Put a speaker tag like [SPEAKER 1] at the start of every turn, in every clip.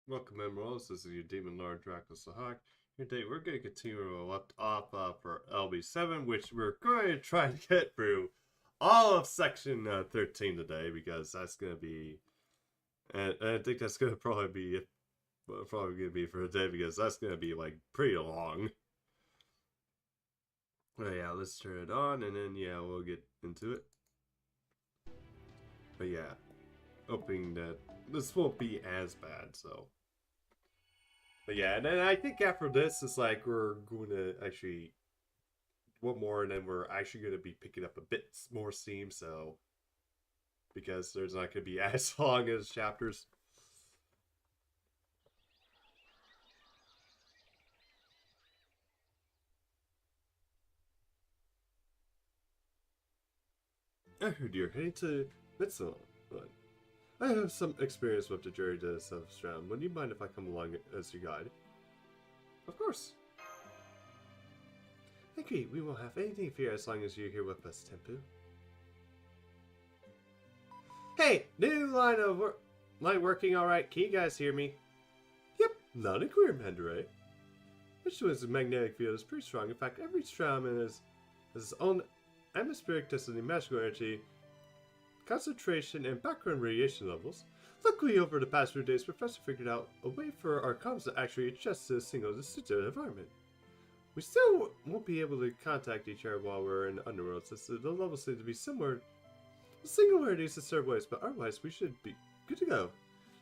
[SPEAKER 1] Welcome, Emeralds. This is your Demon Lord Draco Sahak. Today we're going to continue where we left off for LB7, which we're going to try to get through all of section 13 today, because that's going to be, and I think that's going to probably be for today, because that's going to be like pretty long. But yeah, let's turn it on, and then yeah, we'll get into it. But yeah, hoping that this won't be as bad, so. But yeah, and then I think after this is like we're going to actually one more, and then we're actually going to be picking up a bit more steam, so because there's not going to be as long as chapters. I heard you're heading to Mitsuo, but I have some experience with the journey to Self-Strand. Would you mind if I come along as your guide? Of course. I agree, we won't have anything to fear as long as you're here with us, Tempu. Hey! New line working alright? Can you guys hear me? Yep, loud and clear, Mandalay. Mitsuo's magnetic field is pretty strong. In fact, every Strauman has its own atmospheric density, magical energy, concentration, and background radiation levels. Luckily, over the past few days, Professor figured out a way for our comms to actually adjust to a single distinct environment. We still won't be able to contact each other while we're in the underworld, since the levels seem to be similar. The singularities in certain ways, but otherwise we should be good to go.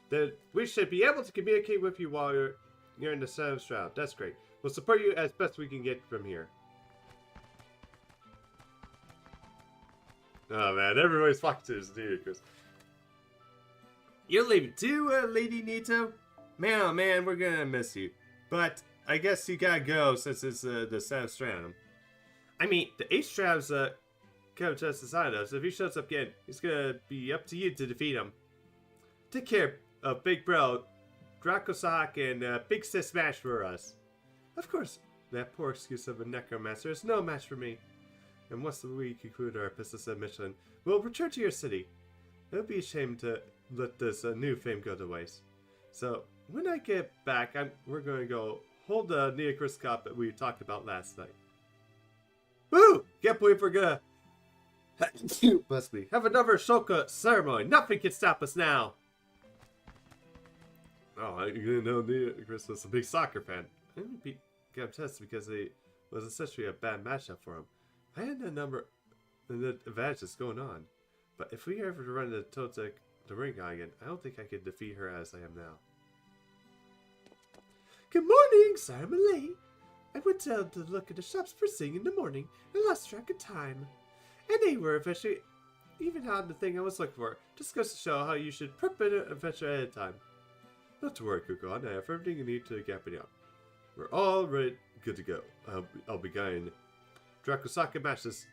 [SPEAKER 1] Then we should be able to communicate with you while you're in the Seventh Shroud. That's great. We'll support you as best we can get from here. Oh man, everybody's flocking to this dude, Chris. You're leaving too, Lady Nito? Man, oh man, we're gonna miss you. But I guess you gotta go since it's the Seventh Strand. I mean, the Eighth Strand's come just beside us. If he shows up again, it's gonna be up to you to defeat him. Take care of Big Bro, Dracosak, and Big Sis Smash for us. Of course, that poor excuse of a necromancer is no match for me. And once we conclude our business at Michelin, we'll return to your city. It would be a shame to let this new fame go to waste. So, when I get back, we're going to go hold the Neocris Cup that we talked about last night. Woo! Can't believe we're gonna bless me, have another Shoka ceremony. Nothing can stop us now. Oh, I didn't know Neocris was a big soccer fan. I didn't beat Gamtest because it was essentially a bad matchup for him. I had a number of advantages going on, but if we ever run into Totek the Ring Guy again, I don't think I could defeat her as I am now. Good morning, Sarah Malay. I went down to look at the shops first thing in the morning and lost track of time. And they were eventually even on the thing I was looking for. Just goes to show how you should prep an adventure ahead of time. Not to worry, Kukon. I have everything you need to get me out. We're all ready, good to go. I'll be guiding Drakosaka matches.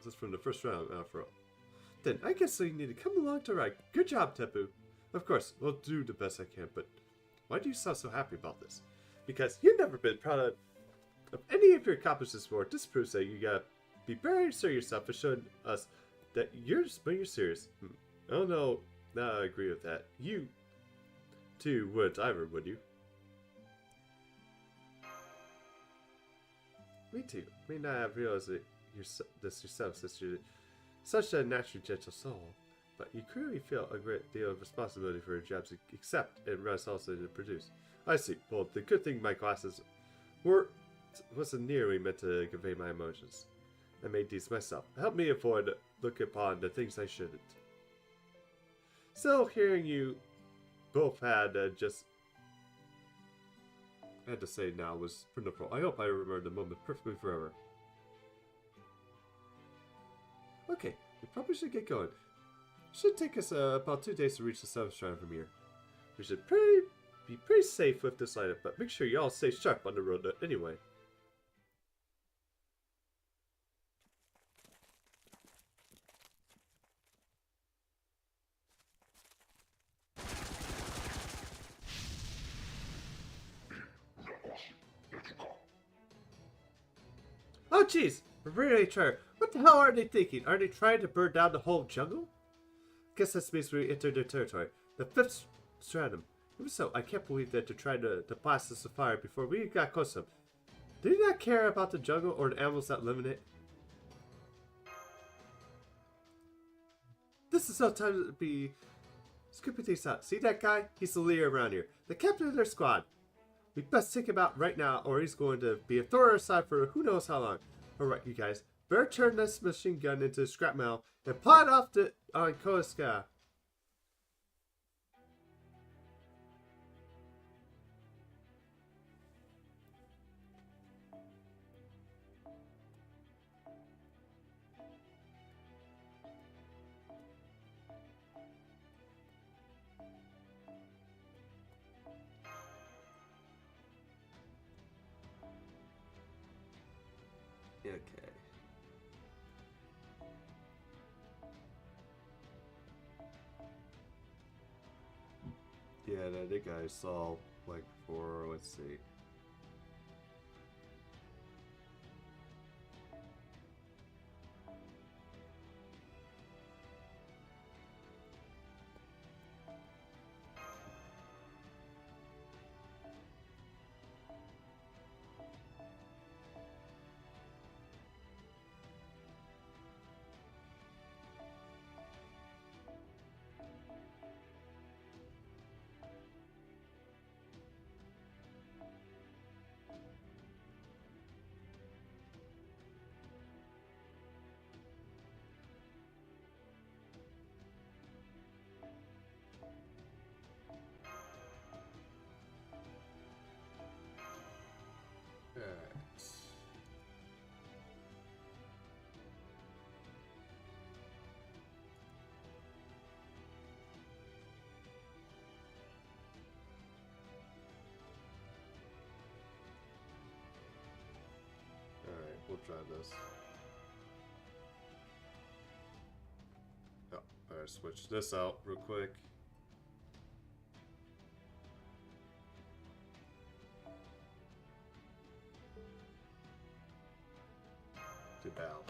[SPEAKER 1] That's from the first round, after all. Then I guess you need to come along to ride. Good job, Tepu. Of course, we'll do the best I can, but why do you sound so happy about this? Because you've never been proud of any of your accomplishments before. This proves that you gotta be very sure of yourself and showing us that you're serious. I don't know. No, I agree with that. You too wouldn't either, would you? Me too. May not have realized it this yourself since you're such a naturally gentle soul, but you clearly feel a great deal of responsibility for your jobs to accept and rest also to produce. I see. Well, the good thing my glasses wasn't nearly meant to convey my emotions. I made these myself. Help me avoid looking upon the things I shouldn't. So, hearing you both had I had to say now was wonderful. I hope I remember the moment perfectly forever. Okay, we probably should get going. It should take us about 2 days to reach the 7th Strand from here. We should be pretty safe with this lineup, but make sure you all stay sharp on the road anyway. Oh jeez, really sure. What the hell are they thinking? Are they trying to burn down the whole jungle? Guess that's means we entered their territory. The 5th stratum. Even so, I can't believe that they're trying to blast the safari before we got close to them. Do you not care about the jungle or the animals that live in it? This is no time to be scooping things out. See that guy? He's the leader around here. The captain of their squad. We best take him out right now or he's going to be a thorn in our side for who knows how long. Alright, you guys. Better turn this machine gun into a scrap metal and plot off on Koska. Okay. Yeah, I think I saw, like, before, let's see. Alright, we'll try this. Oh, better switch this out real quick. To bow.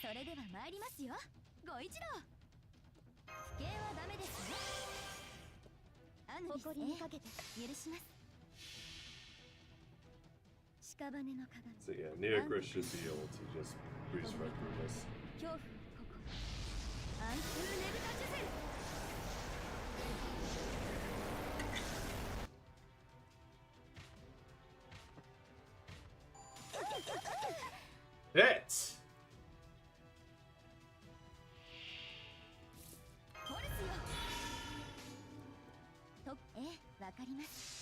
[SPEAKER 2] それでは参りますよ。ご一同。不敬はダメですよ。誇りにかけて許します。屍の鏡。
[SPEAKER 1] So yeah, Neocris should be able to just breeze right through this.
[SPEAKER 2] 恐怖ここ。安風ねぶた術。
[SPEAKER 1] Hit!
[SPEAKER 2] ホルスよ。と、わかります。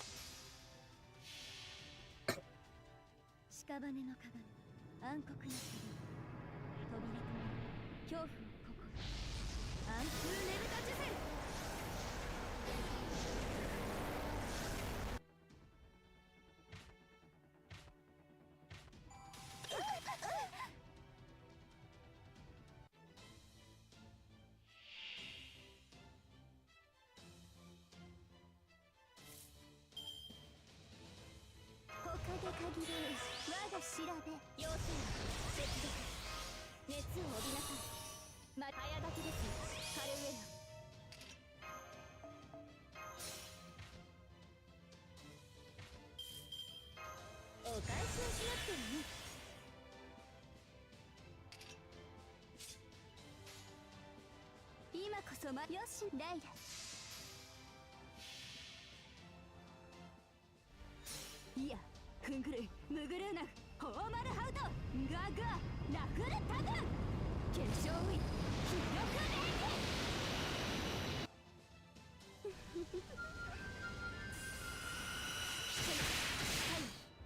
[SPEAKER 2] 屍の鏡、暗黒の鍵、扉ともに恐怖を心。安風ねぶた術。 限る我が調べ要請接続熱を帯びなさいま早炊きですカルウェアお返しをしなくてもね今こそよしレイラいやふんぐるムグルーナフホーマルハウトガガラフルタグ決勝ウィン気力レイ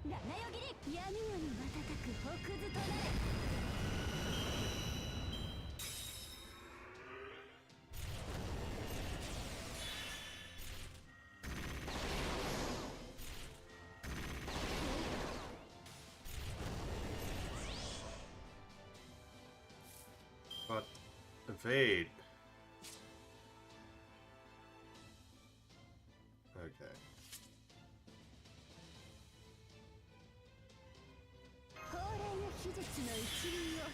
[SPEAKER 2] 七よぎり闇夜に瞬く北図となれ
[SPEAKER 1] But evade. Okay.
[SPEAKER 2] 高齢の秘術の一輪を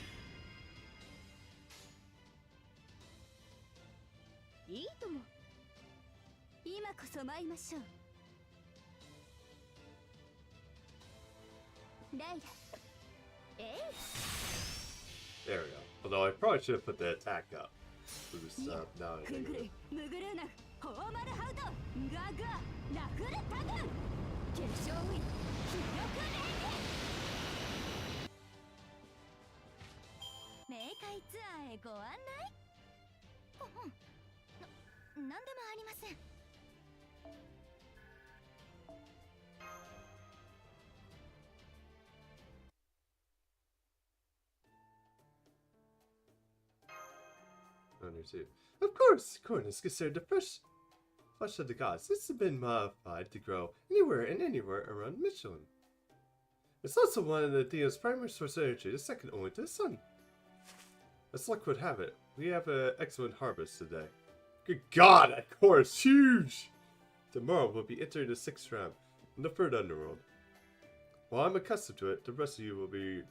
[SPEAKER 2] そまいましょう。ライラ、
[SPEAKER 1] There we go. Although I probably should have put the attack up. Boost up. Now I think of it.
[SPEAKER 2] ムグルーナフ、ホーマルハウト、ガガ、ラフルタグン、決勝ウィン、気力レイディ。冥界ツアーへご案内。なんでもありません。
[SPEAKER 1] Understood. Of course, corn is considered the flesh of the gods. This has been modified to grow anywhere and anywhere around Michelin. It's also one of the Theo's primary source of energy, the second only to the sun. As luck would have it, we have an excellent harvest today. Good God, that core is huge! Tomorrow we'll be entering the 6th round in the third underworld. While I'm accustomed to it, the rest of you will be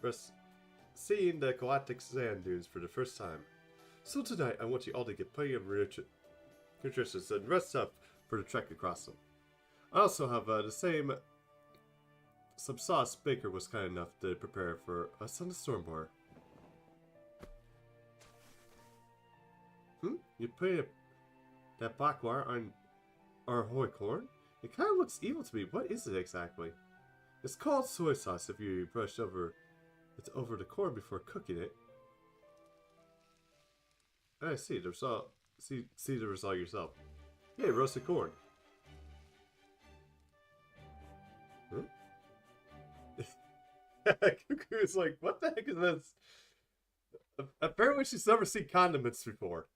[SPEAKER 1] seeing the galactic sand dunes for the first time. So tonight, I want you all to get plenty of nutritious and rest up for the trek across them. I also have some sauce Baker was kind enough to prepare for us on the Stormboar. You put that black wire on our holy corn? It kind of looks evil to me. What is it exactly? It's called soy sauce if you brush over the corn before cooking it. I see the result. See the result yourself. Yeah, roasted corn. Huh? Cuckoo is like, what the heck is this? Apparently she's never seen condiments before.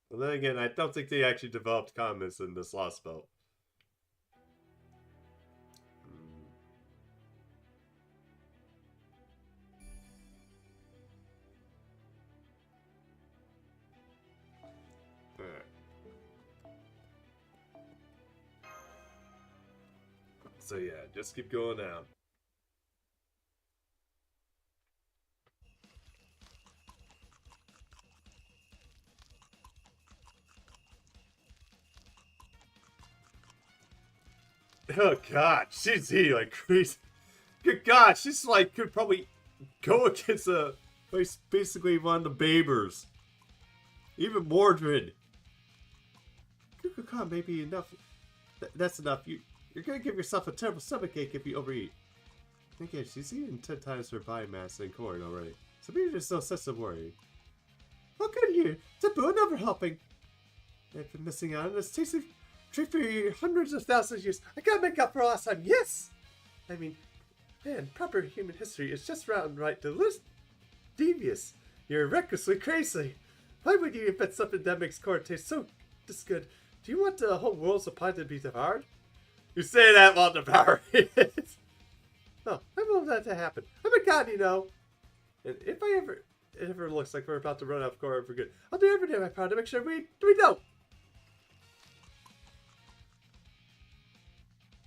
[SPEAKER 1] And then again, I don't think they actually developed condiments in this Lostbelt. So yeah, just keep going down. Oh God, she's like crazy. Good God, she's like could probably go against basically one of the Babers. Even Mordred. Cuckoo maybe enough. That's enough. You're gonna give yourself a terrible stomachache if you overeat. Again, she's eaten 10 times her biomass in corn already. So maybe there's no sense of worry. How good you? Taboo, never helping. I've been missing out on this tasty treat for hundreds of thousands of years. I gotta make up for last time. Yes! I mean, man, proper human history is just round right to list. Devious. You're recklessly crazy. Why would you invent something that makes corn taste so this good? Do you want the whole world's supply to be devoured? You say that while devouring it. No, I won't let that happen. I'm a god, you know. And if it ever looks like we're about to run out of corn for good, I'll do everything in my power to make sure we don't.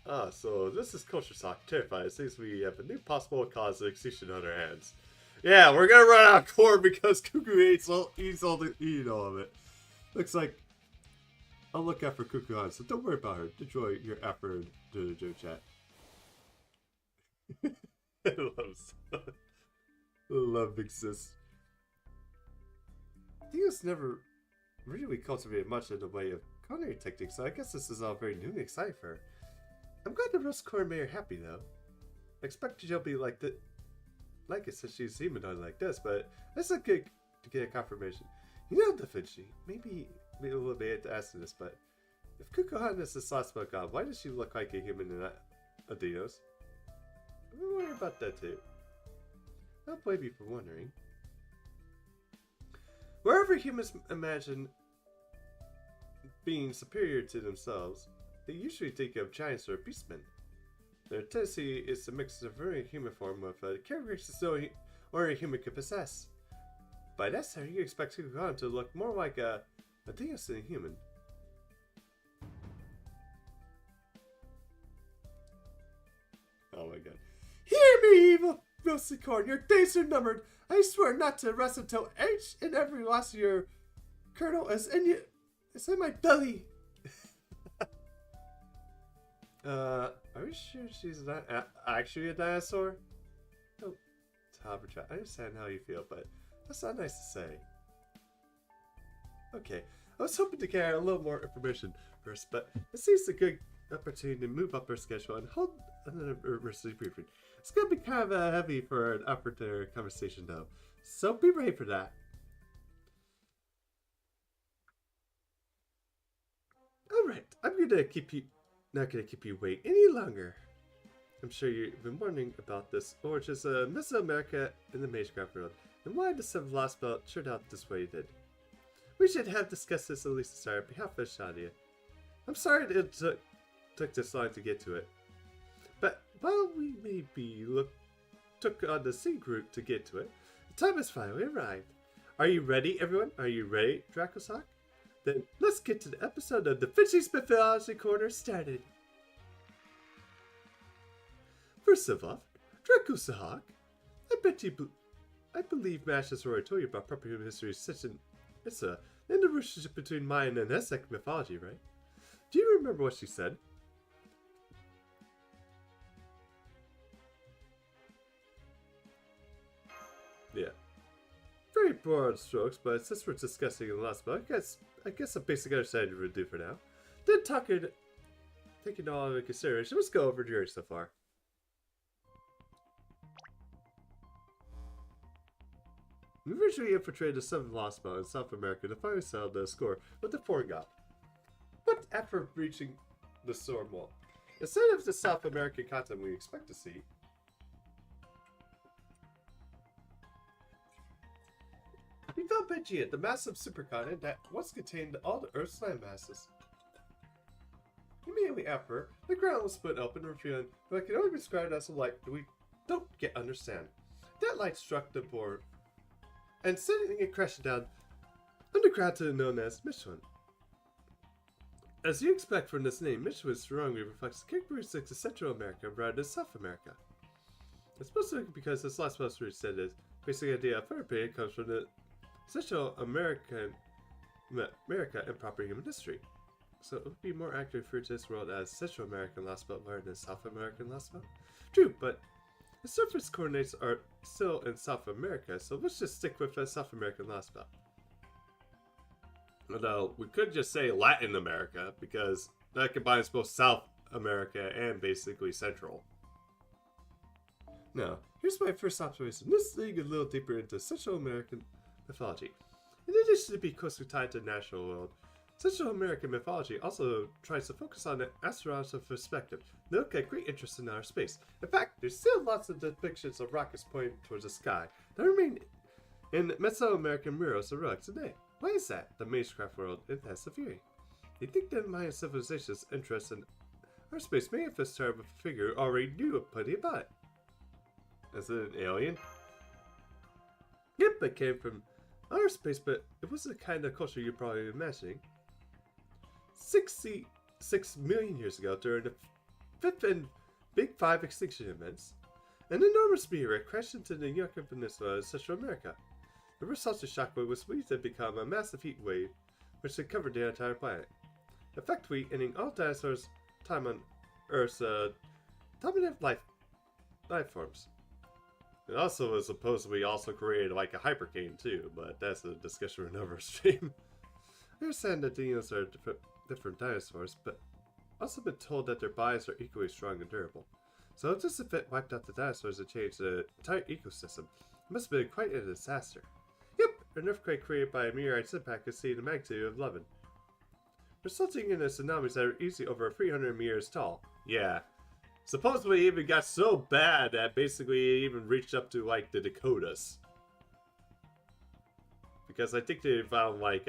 [SPEAKER 1] Ah, so this is Culture Shock terrified. It seems we have a new possible cause of extinction on our hands. Yeah, we're gonna run out of corn because Cuckoo eats all of it. Looks like I'll look out for Cuckoo, so don't worry about her. Enjoy your effort to the Joe chat. I love Big Sis. Theo's never really cultivated much in the way of culinary techniques, so I guess this is all very new and exciting for her. I'm glad the roast corn made her happy, though. I expected she'll be like it since she's humanoid like this, but it's good to get a confirmation. You know, Da Vinci, maybe a little bit to ask this, but if Kukuhan is the Lostbelt god, why does she look like a human in Adinos? I'm worried about that too. Don't blame me for wondering. Wherever humans imagine being superior to themselves, they usually think of giants or beastmen. Their tendency is to mix a very human form with characteristics or a human can possess. By that time, you expect Kukuhan to look more like a Adinos than a human. Oh my god. Hear me, evil roasted corn. Your days are numbered. I swear not to rest until each and every last of your kernel is in my belly. Are we sure she's not actually a dinosaur? Oh, Tabertrat, I understand how you feel, but that's not nice to say. Okay, I was hoping to get a little more information first, but it seems a good opportunity to move up our schedule and hold another university briefing. It's gonna be kind of heavy for an after conversation though, so be ready for that. Alright, I'm not gonna keep you wait any longer. I'm sure you've been wondering about this origins of Mesoamerica in the Magecraft world, and why the 7th Lostbelt turned out this way it did. We should have discussed this at least to start on behalf of Shadia. I'm sorry it took this long to get to it. But while we maybe took on the sea route to get to it, the time has finally arrived. Are you ready, everyone? Are you ready, Dracosock? Then let's get to the episode of the Fishy's Mythology Corner started. First of all, Dracosock, I believe Mash has already told you about proper human history such an it's in the relationship between Mayan and Aztec mythology, right? Do you remember what she said? Yeah. Very broad strokes, but since we're discussing the last book, I guess a basic understanding would do for now. Then taking all into consideration, let's go over the journey so far. We originally infiltrated the 7th Lostbelt in South America to finally settle the score with the foreign god. But after reaching the storm wall, instead of the South American continent we expect to see, we found Pangea, the massive supercontinent that once contained all the Earth's land masses. Immediately after, the ground was split open, revealing what can only be described as a light that we don't yet understand. That light struck the board and sending it crashing down underground to the known as Michelin. As you expect from this name, Michelin strongly reflects the characteristics of Central America rather than South America. It's mostly because this last most said is basic idea of European comes from the Central America and proper human history. So it would be more accurate for this world as Central American Lostbelt rather than South American Lostbelt. True, but the surface coordinates are still in South America, so let's just stick with the South American Lostbelt. Although, we could just say Latin America, because that combines both South America and basically Central. Now, here's my first observation. Let's dig a little deeper into Central American mythology. In addition to being closely tied to the natural world, Central American mythology also tries to focus on an astronomical perspective. They look at great interest in outer space. In fact, there's still lots of depictions of rockets pointing towards the sky that remain in Mesoamerican murals and relics today. Why is that? The Magecraft world has a theory. You think that Mayan civilization's interest in our space may have started with a figure who already knew plenty about it. Is it an alien? Yep, it came from outer space, but it wasn't the kind of culture you're probably imagining. 66 million years ago, during the 5th and Big Five extinction events, an enormous meteorite crashed into the Yucatan Peninsula in Central America. The resulting shockwave was believed to become a massive heat wave which had covered the entire planet, effectively ending all dinosaurs' time on Earth's dominant life forms. It also was supposedly also created like a hypercane too, but that's a discussion for another stream. I understand that dinos are different dinosaurs, but also been told that their bodies are equally strong and durable. So if this event wiped out the dinosaurs and changed the entire ecosystem, it must have been quite a disaster. Yep, an earthquake created by a meteorite's impact is seen a magnitude of 11, resulting in tsunamis that are easily over 300 meters tall. Yeah. Supposedly it even got so bad that basically it even reached up to like the Dakotas. Because I think they found like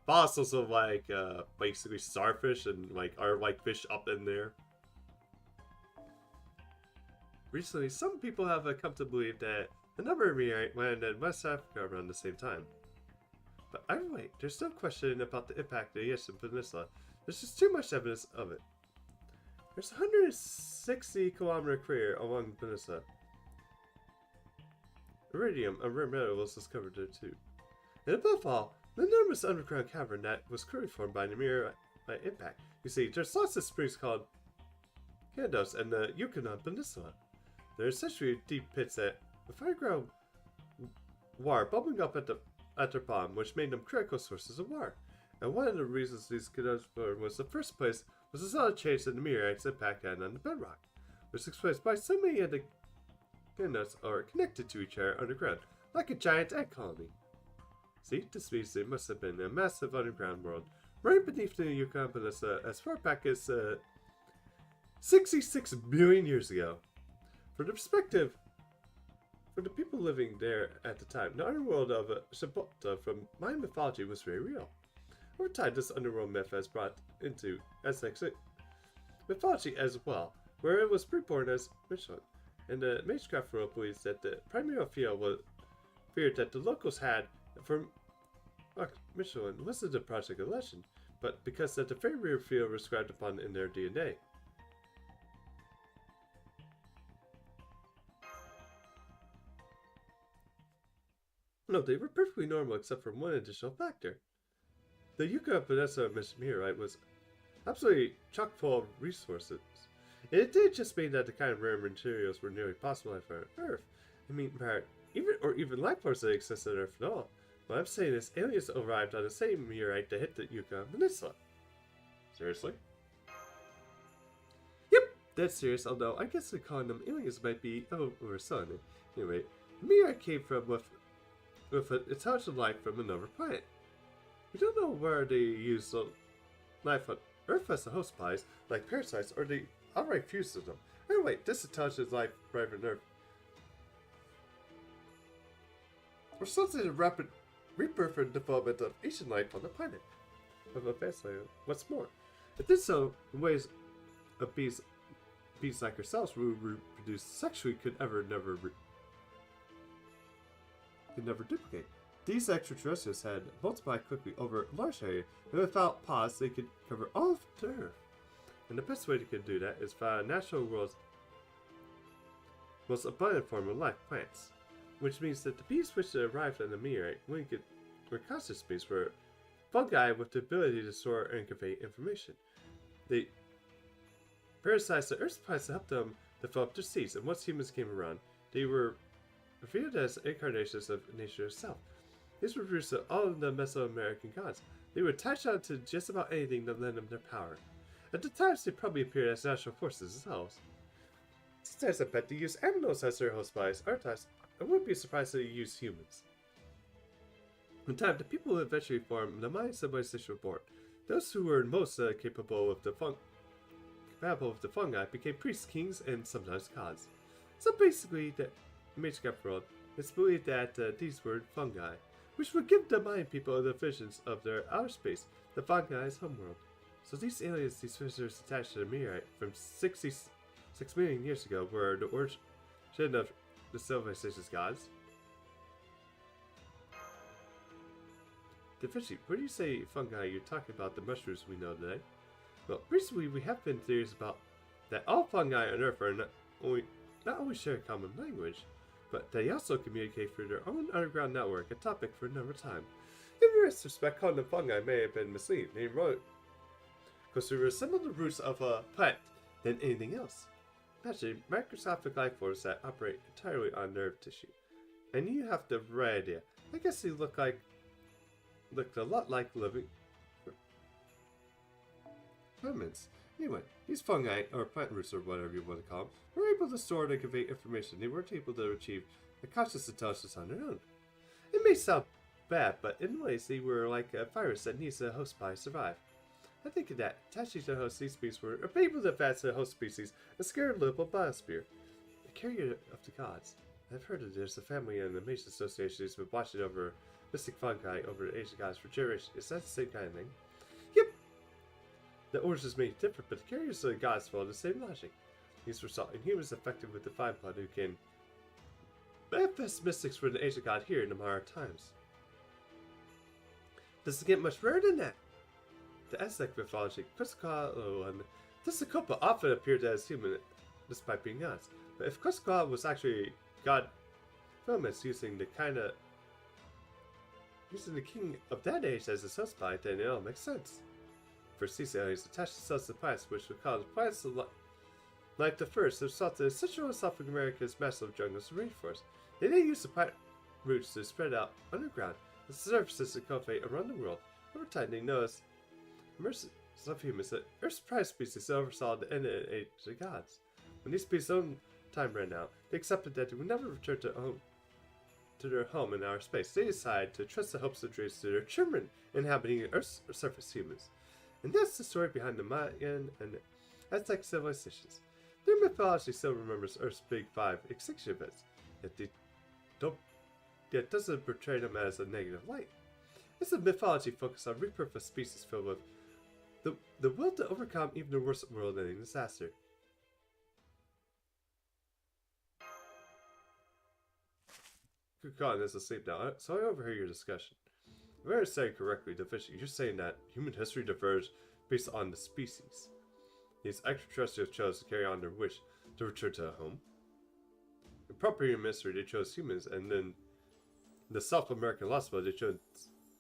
[SPEAKER 1] fossils of like basically starfish and like are like fish up in there. Recently, some people have come to believe that another meteorite landed in West Africa around the same time. But either way, there's no question about the impact of the Yucatan Peninsula. There's just too much evidence of it. There's a 160-kilometer crater along the peninsula. Iridium, a rare metal, was discovered there too. And above all, the enormous underground cavern that was currently formed by the meteorite impact. You see, there's lots of springs called Kandos and the Yukon Peninsula. There are essentially deep pits that with underground water bubbling up at their bottom, which made them critical sources of water. And one of the reasons these canals was the first place was the solid change in the meteorites that packed down on the bedrock, which explains why so many of the canals are connected to each other underground, like a giant ant colony. See, this means there must have been a massive underground world right beneath the Yukon Peninsula as far back as 66 million years ago. For the perspective, for the people living there at the time, the underworld of Shabota from Mayan mythology was very real. Over time, this underworld myth has brought into Aztec mythology as well, where it was reborn as Michelin. And the Magecraft world believes that the primary fear that the locals had for Michelin wasn't the project of legend, but because that the very real field was described upon in their DNA. No, they were perfectly normal except for one additional factor. The Yukon Peninsula meteorite was absolutely chock full of resources. And it did just mean that the kind of rare materials were nearly possible life on Earth. I mean, even life forms that exist on Earth at all. What I'm saying is aliens arrived on the same meteorite that hit the Yukon Peninsula. Seriously? Yep, that's serious, although I guess calling them aliens might be overselling it. Anyway, the meteorite came from with an intelligent life from another planet. We don't know where they use life on Earth as the host supplies, like parasites, or they outright fuse them. Anyway, this intelligent life arrived on Earth or something in rapid rebirth and development of ancient life on the planet. Of advanced life, what's more, it did so in ways of bees like ourselves who reproduce sexually could never duplicate. These extraterrestrials had multiplied quickly over a large area, and without pause they could cover all of the Earth. And the best way they could do that is via natural world's most abundant form of life, plants. Which means that the bees which arrived on the meteorite were conscious bees were fungi with the ability to store and convey information. They parasized the Earth's plants to help them develop their seeds, and once humans came around, they were revered as incarnations of nature itself. These were produced of all of the Mesoamerican gods. They were attached on to just about anything that lent them their power. At the times, they probably appeared as natural forces themselves. Sometimes I bet they use animals as their host bodies. Other times, I wouldn't be surprised if they use humans. In time, the people who eventually formed the Mayan civilization were born. Those who were most capable of the fungi became priests, kings, and sometimes gods. So basically, the Magecraft world, it's believed that these were fungi, which would give the Mayan people the visions of their outer space, the fungi's homeworld. So these aliens, these visitors attached to the meteorite from 66 million years ago, were the origin of the civilization's gods. Defici, where do you say fungi you're talking about the mushrooms we know today? Well, recently we have been theories about that all fungi on Earth are not only share a common language, but they also communicate through their own underground network, a topic for another time. In retrospect, calling them fungi may have been misleading. They wrote because they resemble the roots of a plant than anything else. Imagine microscopic life forms that operate entirely on nerve tissue. And you have the right idea. I guess they looked a lot like living ferments. Anyway, these fungi, or plant roots or whatever you want to call them, were able to store and convey information. They weren't able to achieve a conscious intelligence on their own. It may sound bad, but in ways they were like a virus that needs a host body to survive. I think of that, attaching to the host, these species were able to advance the host species and scare a livable biosphere. The carrier of the gods. I've heard that there's a family in the Mage Association who's been watching over mystic fungi over the ancient gods for generations. Is that the same kind of thing? Yep! The origins may differ, but the carriers of the gods follow the same logic. These were sought in humans affected with divine blood who can manifest mystics for the ancient god here in the modern times. Does it get much rarer than that? The Aztec mythology, Quetzalcoatl and Tezcatlipoca often appeared as human despite being gods. But if Quetzalcoatl was actually god filmers using the king of that age as his host body, then it all makes sense. For these aliens attached themselves to plants, which would cause plants Like the first, they sought to Central and South America's massive jungles and rainforests. They then used the plant roots to spread out underground the surfaces to cultivate around the world. Over time, they noticed emergence of humans that Earth's prime species oversaw the end of the age of the gods. When these species' own time ran out, they accepted that they would never return to their home in outer space. They decided to trust the hopes and dreams to their children inhabiting Earth's surface humans. And that's the story behind the Mayan and Aztec civilizations. Their mythology still remembers Earth's Big Five extinction events, yet doesn't portray them as a negative light. It's a mythology focused on repurposed species filled with the will to overcome even the worst world-ending disaster. Kukan is asleep now, so I overhear your discussion. If I understand correctly, Deficient, you're saying that human history diverged based on the species. These extraterrestrials chose to carry on their wish to return to a home. In proper human history, they chose humans, and then the South American Lostbelt, they chose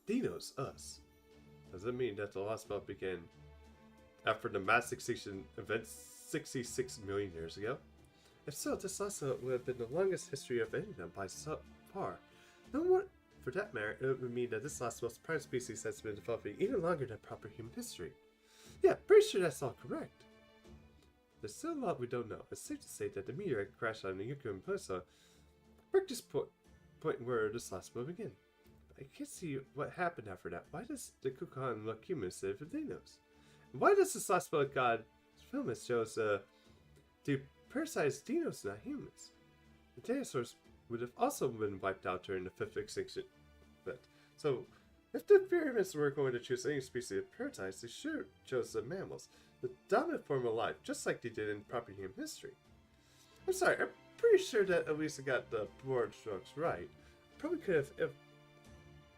[SPEAKER 1] Dinos, us. Does that mean that the Lostbelt began after the mass extinction event 66 million years ago? If so, this Lostbelt would have been the longest history of any of them by so far. No more, for that matter, it would mean that this Lostbelt's prime species has been developing even longer than proper human history. Yeah, pretty sure that's all correct. There's still a lot we don't know. It's safe to say that the meteorite crashed on the Yukon Peninsula marked this point where this Lostbelt began. But I can't see what happened after that. Why does the Kukan look human instead of Dinos? And why does this Lostbelt god film it shows the parasitized Dinos, not humans? The dinosaurs would have also been wiped out during the fifth extinction event. So, if the pyramids were going to choose any species of parasites, they should have chosen the mammals, the dominant form of life, just like they did in proper human history. I'm sorry, I'm pretty sure that Elisa got the broad strokes right. Probably could have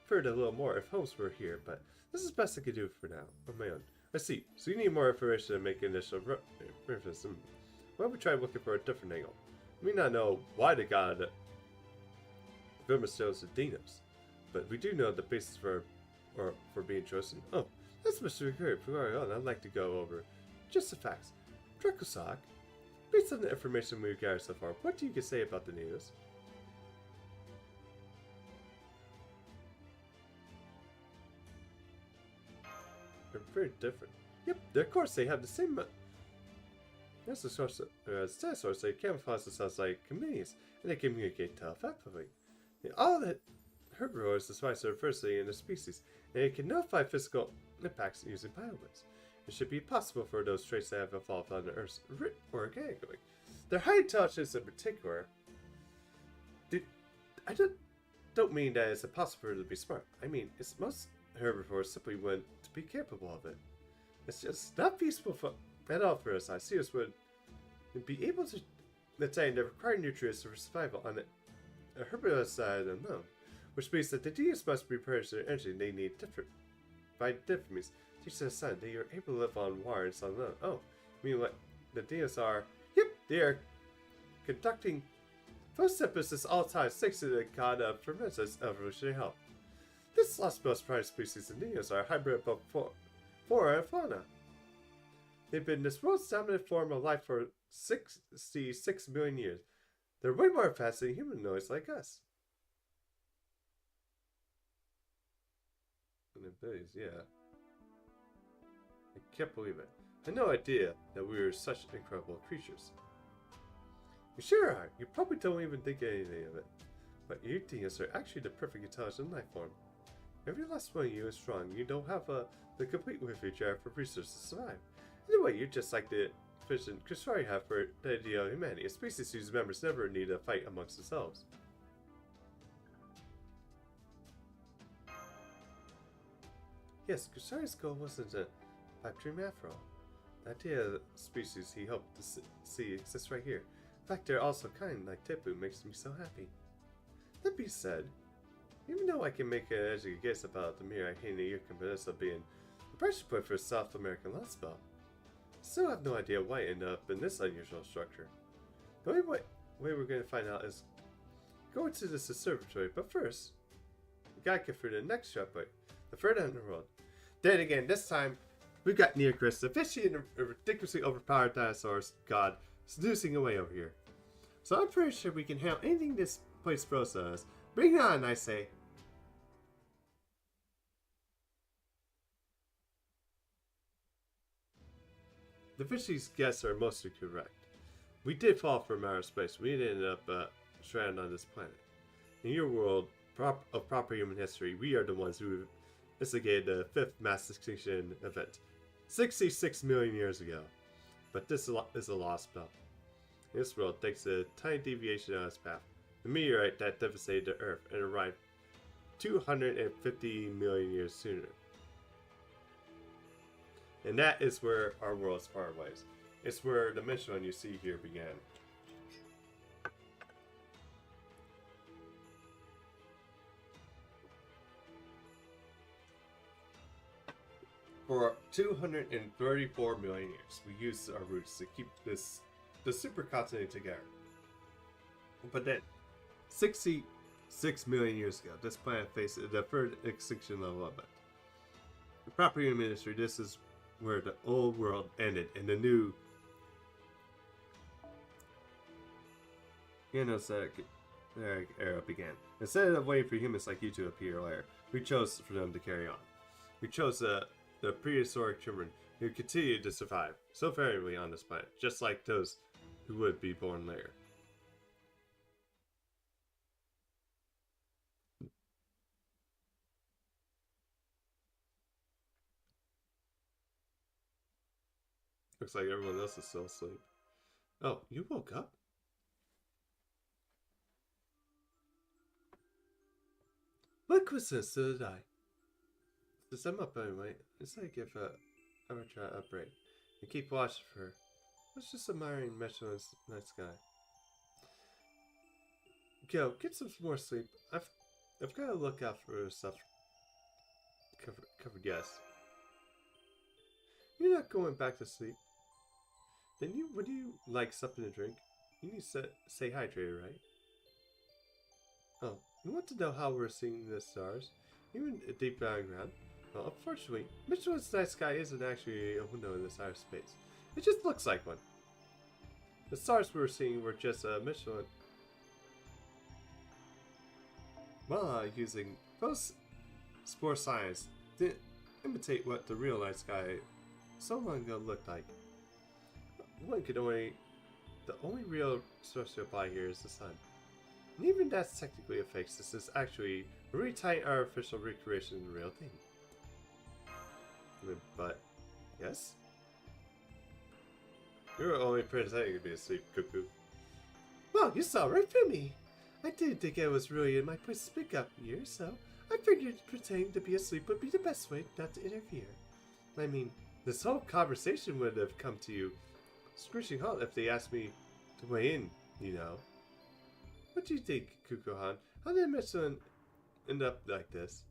[SPEAKER 1] heard a little more if Holmes were here, but this is best I could do for now, on my own. I see, so you need more information to make initial reference. Why don't we try looking for a different angle? We may not know why the god Vermis chose the Dinos, but we do know the basis for being chosen. Oh, that's Mr. Great. From where on, I'd like to go over just the facts. Dracosoc, based on the information we've gathered so far, what do you say about the Dinos? They're very different. Yep, of course they have the same. As the source as dinosaurs, they camouflage themselves like chameleons, and they communicate telepathically. All that herbivores despise their diversity in their species, and they can notify physical impacts using biowaves. It should be possible for those traits that have evolved on the Earth organically. Their high intelligence in particular. I don't mean that it's impossible for them to be smart. I mean, it's most herbivores simply wouldn't be capable of it. It's just not feasible at all for us. Iceus would be able to attain the required nutrients for survival on the herbivorous side unknown, which means that the Dinos must be replenished their energy they need by different means. Teach their son they are able to live on water and sun alone. Oh, I mean what the Dinos are? Yep, they are conducting photosynthesis all times thanks to the god of tremendous evolutionary health. This Lostbelt's prime species and Dinos are hybrid of both flora and fauna. They've been this world's dominant form of life for 66 million years. They're way more advanced than humanoids like us. And abilities, yeah. I can't believe it. I had no idea that we were such incredible creatures. You sure are. You probably don't even think anything of it. But you Dinos are actually the perfect intelligent life form. Every last one of you is strong. You don't have the complete wifi jar for research to survive. Anyway, you're just like the efficient Kusari have for the ideal of humanity, a species whose members never need to fight amongst themselves. Yes, Kusari's goal wasn't a pipe dream after all. The idea of the species he hoped to see exists right here. In fact, they're also kind like Tipu makes me so happy. That being said, even though I can make an educated guess about the mere idea of Yukon Peninsula being the pressure point for South American Lostbelt, I still have no idea why it ended up in this unusual structure. The only way we're going to find out is go into this observatory, but first, we gotta get through the next checkpoint, the third end of the world. Then again, this time, we got Neocris, the fishy and ridiculously overpowered dinosaurs god snoozing away over here. So I'm pretty sure we can handle anything this place throws at us. Bring it on, I say. The fishy's guesses are mostly correct. We did fall from outer space. We ended up stranded on this planet. In your world of proper human history, we are the ones who instigated the 5th mass extinction event 66 million years ago. But this is a Lostbelt. In this world, thanks to a tiny deviation on its path, the meteorite that devastated the Earth and arrived 250 million years sooner. And that is where our world's parted ways. It's where the mission you see here began. For 234 million years, we used our roots to keep the supercontinent together. But then, 66 million years ago, this planet faced the third extinction level event. The proper human history, this is where the old world ended and the new Genocentric era began. Instead of waiting for humans like you to appear later, we chose for them to carry on. We chose the prehistoric children who continued to survive so variably on this planet, just like those who would be born later. Looks like everyone else is still asleep. Oh, you woke up? What was this? So did I. Since I'm up anyway, it's like if I were trying to upgrade and keep watching for her. I was just admiring Metro's night sky. Go, get some more sleep. I've got to look out for stuff. Covered yes. You're not going back to sleep. Then would you like something to drink? You need to stay hydrated, right? Oh, you want to know how we're seeing the stars? Even deep underground? Well, unfortunately, Michelin's night sky isn't actually a window in this outer space. It just looks like one. The stars we were seeing were just Michelin. Well, using post-spore science to imitate what the real night sky so long ago looked like. The only real source to apply here is the sun. And even that's technically a fake. This is actually a really tight artificial recreation of the real thing. But, yes? You're only pretending to be asleep, cuckoo. Well, you saw right through me. I didn't think I was really in my place to speak up here, so I figured pretending to be asleep would be the best way not to interfere. I mean, this whole conversation would have come to you screeching halt if they asked me to weigh in, you know. What do you think, Kukuhan? How did Michelin end up like this?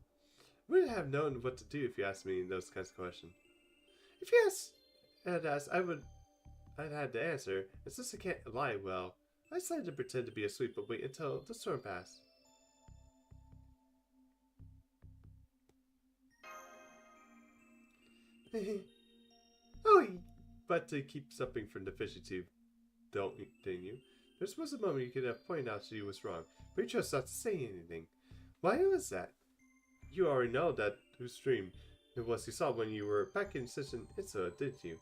[SPEAKER 1] I wouldn't have known what to do if you asked me those kinds of questions. If you had asked, I'd had to answer. And since I can't lie well, I decided to pretend to be asleep but wait until the storm passed. Oh, but to keep something from the fishy tube, didn't you? There was a moment you could have pointed out she was wrong, but you chose not to say anything. Why was that? You already know that whose dream it was you saw when you were back in such an incident, didn't you?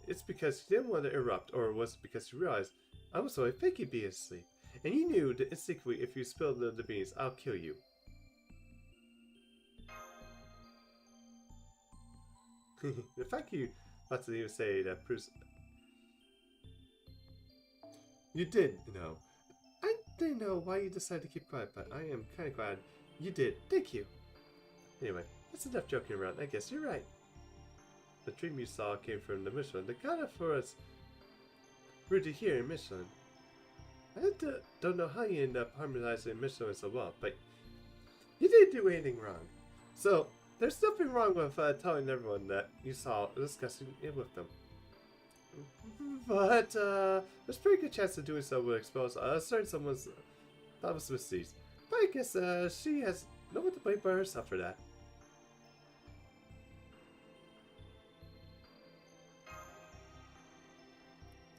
[SPEAKER 1] It's because you didn't want to erupt, or was it because you realized I was only faking being asleep, and you knew that instinctively if you spilled the beans, I'll kill you. The fact you about to even say that proves you did know. I didn't know why you decided to keep quiet, but I am kind of glad you did. Thank you. Anyway, that's enough joking around. I guess you're right. The dream you saw came from the Michelin. The god of forest rooted here in Michelin. I don't know how you end up harmonizing Michelin so well, but you didn't do anything wrong. So, there's nothing wrong with telling everyone that you saw discussing it with them. But, there's a pretty good chance of doing so would expose certain someone's thoughtless misdeeds. But I guess she has no one to blame but herself for that.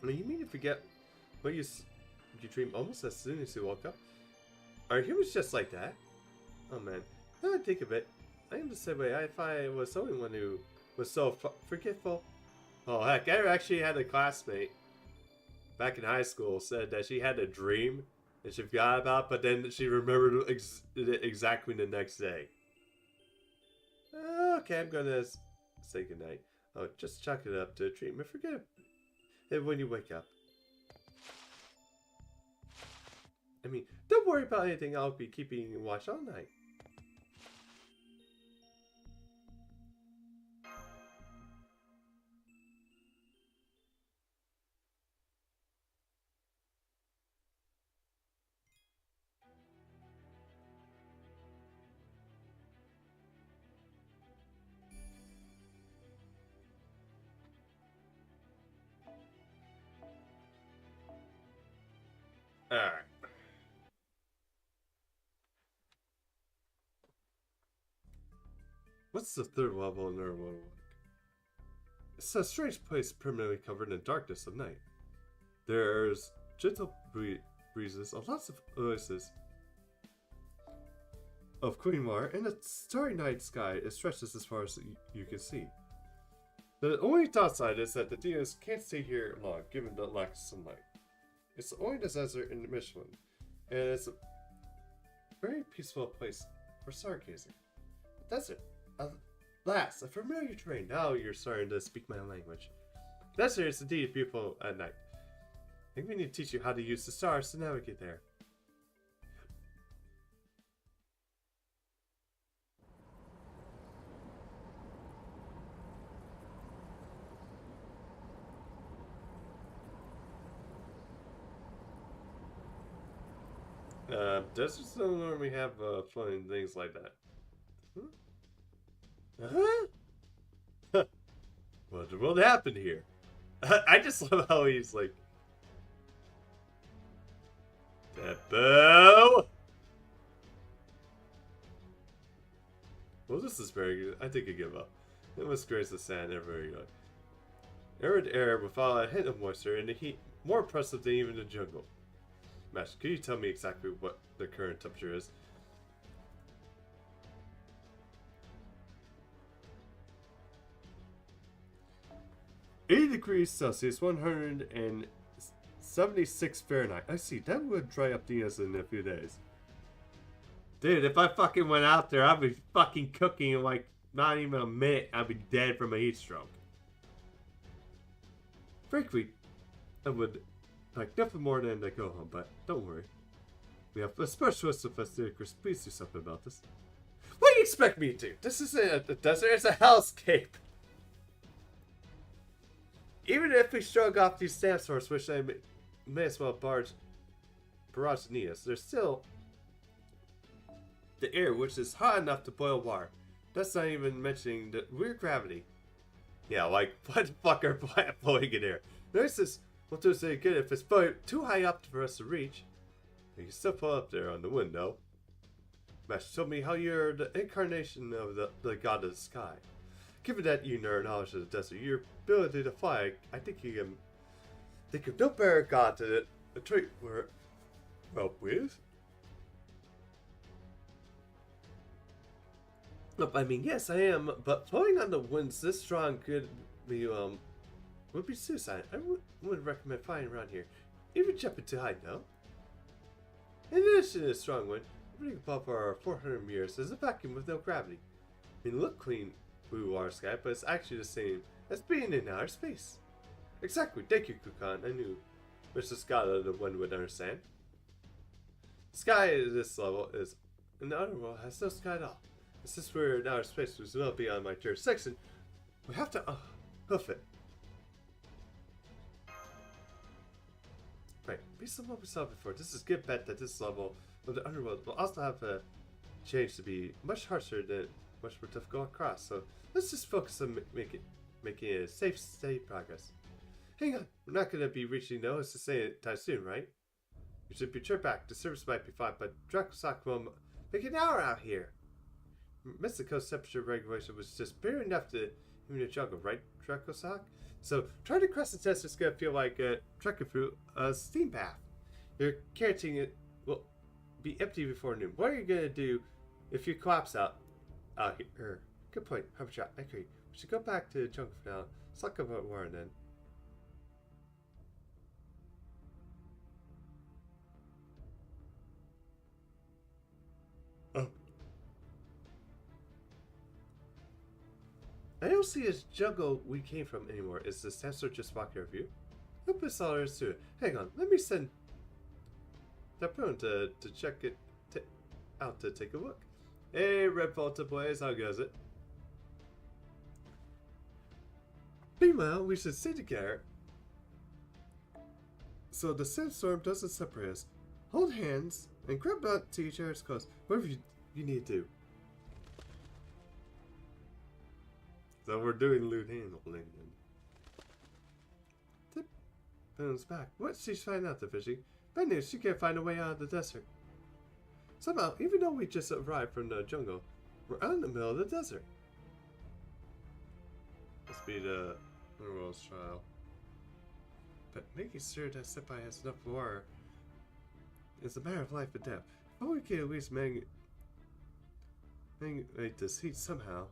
[SPEAKER 1] You mean to forget what you dream almost as soon as you woke up? Are humans just like that? Oh man, now I think of it, I am the same way. If I was someone who was so forgetful. Oh heck, I actually had a classmate back in high school said that she had a dream that she forgot about, but then she remembered it exactly the next day. Okay, I'm gonna say goodnight. Oh, just chalk it up to a dream and forget it when you wake up. I mean, don't worry about anything. I'll be keeping you watch all night. Alright. What's the third level in our world like? It's a strange place permanently covered in darkness at night. There's gentle breezes, lots of oases of clean water, and a starry night sky. It stretches as far as you can see. The only downside is that the dinos can't stay here long, given the lack of sunlight. It's the only desert in Michelin, and it's a very peaceful place for stargazing. Desert. Alas, a familiar terrain. Now you're starting to speak my language. Desert is indeed beautiful at night. I think we need to teach you how to use the stars to navigate there. Deserts don't normally have floating things like that. Huh? What happened here? I just love how he's like, Beppo! Well, this is very good. I think I give up. It must graze the sand everywhere you look. Arid air without a hint of moisture and the heat more oppressive than even the jungle. Mash, can you tell me exactly what the current temperature is? (80°C, 176 Fahrenheit. I see, that would dry up Dinos in a few days. Dude, if I fucking went out there, I'd be fucking cooking in like not even a minute. I'd be dead from a heat stroke. Frankly, I would like nothing more than to go home, but don't worry. We have a specialist of Fasticus. Please do something about this. What do you expect me to do? This isn't a desert, it's a hellscape. Even if we shrug off these stamp stores, which I may as well barrage Neas, there's still the air, which is hot enough to boil water. That's not even mentioning the weird gravity. Yeah, like, what the fuck are blowing in air? There's this, what does it good if it's too high up for us to reach? You can still pull up there on the window. Mash told me how you're the incarnation of the god of the sky. Given that you know knowledge of the desert, your ability to fly, I think you can think of no better god to treat well with. Look, I mean, yes, I am, but blowing on the winds this strong could be would be suicide. I wouldn't recommend flying around here, even jumping too high. No. In addition to the strong wind, everything above our 400 meters is a vacuum with no gravity. It may look clean blue water sky, but it's actually the same as being in outer space. Exactly. Thank you, Kukan. I knew Mr. Scott of the wind would understand. The sky at this level is in the underworld has no sky at all. Since we're in outer space, which is well beyond my jurisdiction, we have to hoof it. Right, based on what we saw before, this is a good bet that this level of the underworld will also have a change to be much harsher than much more difficult across. So let's just focus on making a safe, steady progress. Hang on, we're not going to be reaching those to say it time soon, right? We should be turned back. The service might be fine, but Dracosak will make an hour out here. Mexico's temperature regulation was just bare enough to in the jungle, right, Dracosoc? So trying to cross the desert is gonna feel like trekking through a steam bath. Your carotene will be empty before noon. What are you gonna do if you collapse out here? Good point. Have a shot. I agree. We should go back to the jungle for now. Let's talk about war then. Oh. I don't see this jungle we came from anymore. Is the sensor just walking over you? Hope it's all there is to it. Hang on, let me send Tapun to check it out to take a look. Hey, Red Volta boys, how goes it? Meanwhile, we should stay together so the sandstorm doesn't separate us. Hold hands and grab out to each other's close, whatever you need to do. So we're doing loot handling then. Tip bounce back. What? She's finding out the fishing. Bad news, she can't find a way out of the desert. Somehow, even though we just arrived from the jungle, we're out in the middle of the desert. Must be the Underworld's trial. But making sure that Senpai has enough water is a matter of life and death. If we can at least manipulate this heat somehow.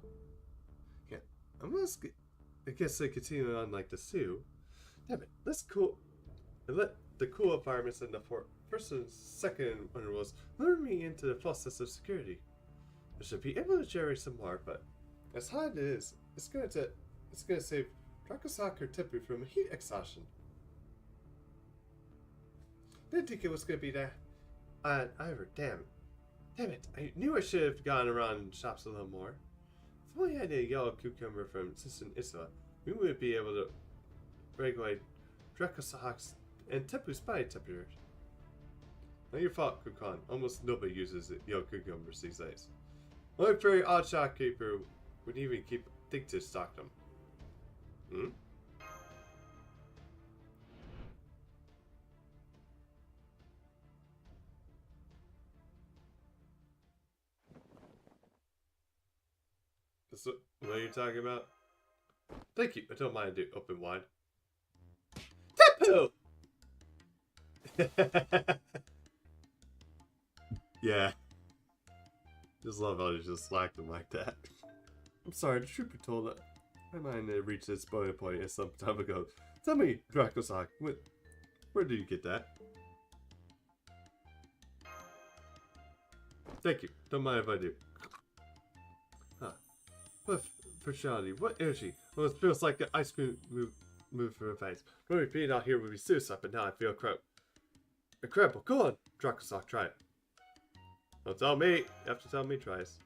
[SPEAKER 1] Yeah, I guess I continue on like the Sioux. Damn it, let's cool and let the cool environments in the first and second Underworlds lure me into the process of security. I should be able to generate some water, but as hot as it is, it's gonna save Dracosoc or Tipu from heat exhaustion. Didn't think it was gonna be that either. Damn it! I knew I should have gone around shops a little more. If only I had a yellow cucumber from Sister Isla, we would be able to regulate Dracosoc's and Tipu's body temperature. Not your fault, Kukan. Almost nobody uses yellow cucumbers these days. Only very odd shopkeeper would even think to stock them. Hmm? What are you talking about? Thank you. I don't mind to open wide. Tipu! Yeah. Just love how you just slacked him like that. I'm sorry, the trooper told that my mind had reached its boiling point some time ago. Tell me, Dracosoc, where did you get that? Thank you. Don't mind if I do. Huh. What personality, what energy. Well, it feels like an ice cream move from a face. Maybe being out here would be suicide, but now I feel incredible. Go on, Dracosoc, try it. Don't tell me. You have to tell me twice.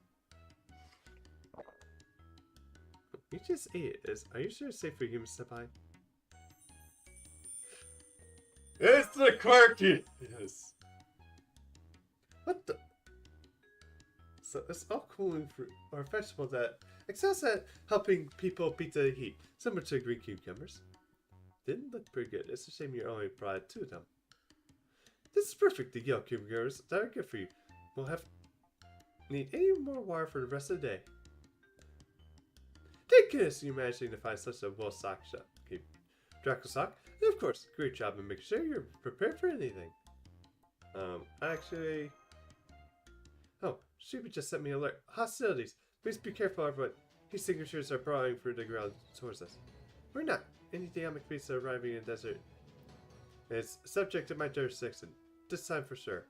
[SPEAKER 1] You just ate it. Are you sure it's safe for humans to buy? It's the quirky! Yes. What the? So it's all cooling fruit or vegetable that excels at helping people beat the heat, similar to green cucumbers. Didn't look pretty good. It's a shame you only brought 2 of them. This is perfect. The yellow cucumbers that are good for you. We'll need any more water for the rest of the day. Thank goodness you managed to find such a well-stocked shop. Okay, Dracosoc, and of course, great job in making sure you're prepared for anything. Actually... Oh, Sheba just sent me an alert. Hostilities. Please be careful, everyone. These signatures are burrowing through the ground towards us. We're not. Any dynamic beasts are arriving in the desert. It's subject to my jurisdiction. This time for sure.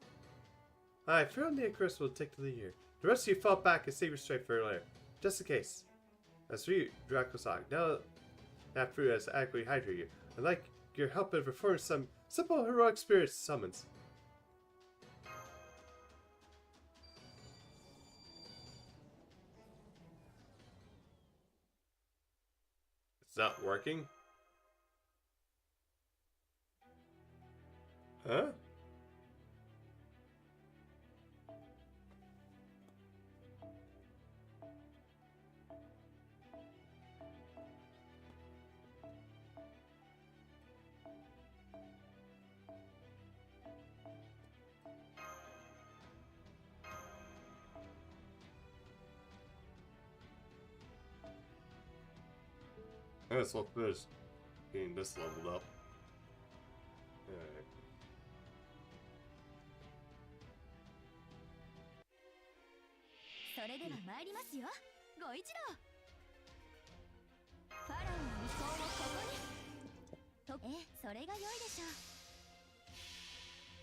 [SPEAKER 1] I found the curse will take to the year. The rest of you fall back and save your strength for later. Just in case. As for you, Dracosoc, now that fruit has adequately hydrated you, I'd like your help in performing some simple heroic spirit summons. It's not working? Huh? I guess we'll finish getting this leveled up. Alright.
[SPEAKER 2] それでは参りますよ、ご一同。ファラオの意向をここに。それが良いでしょう。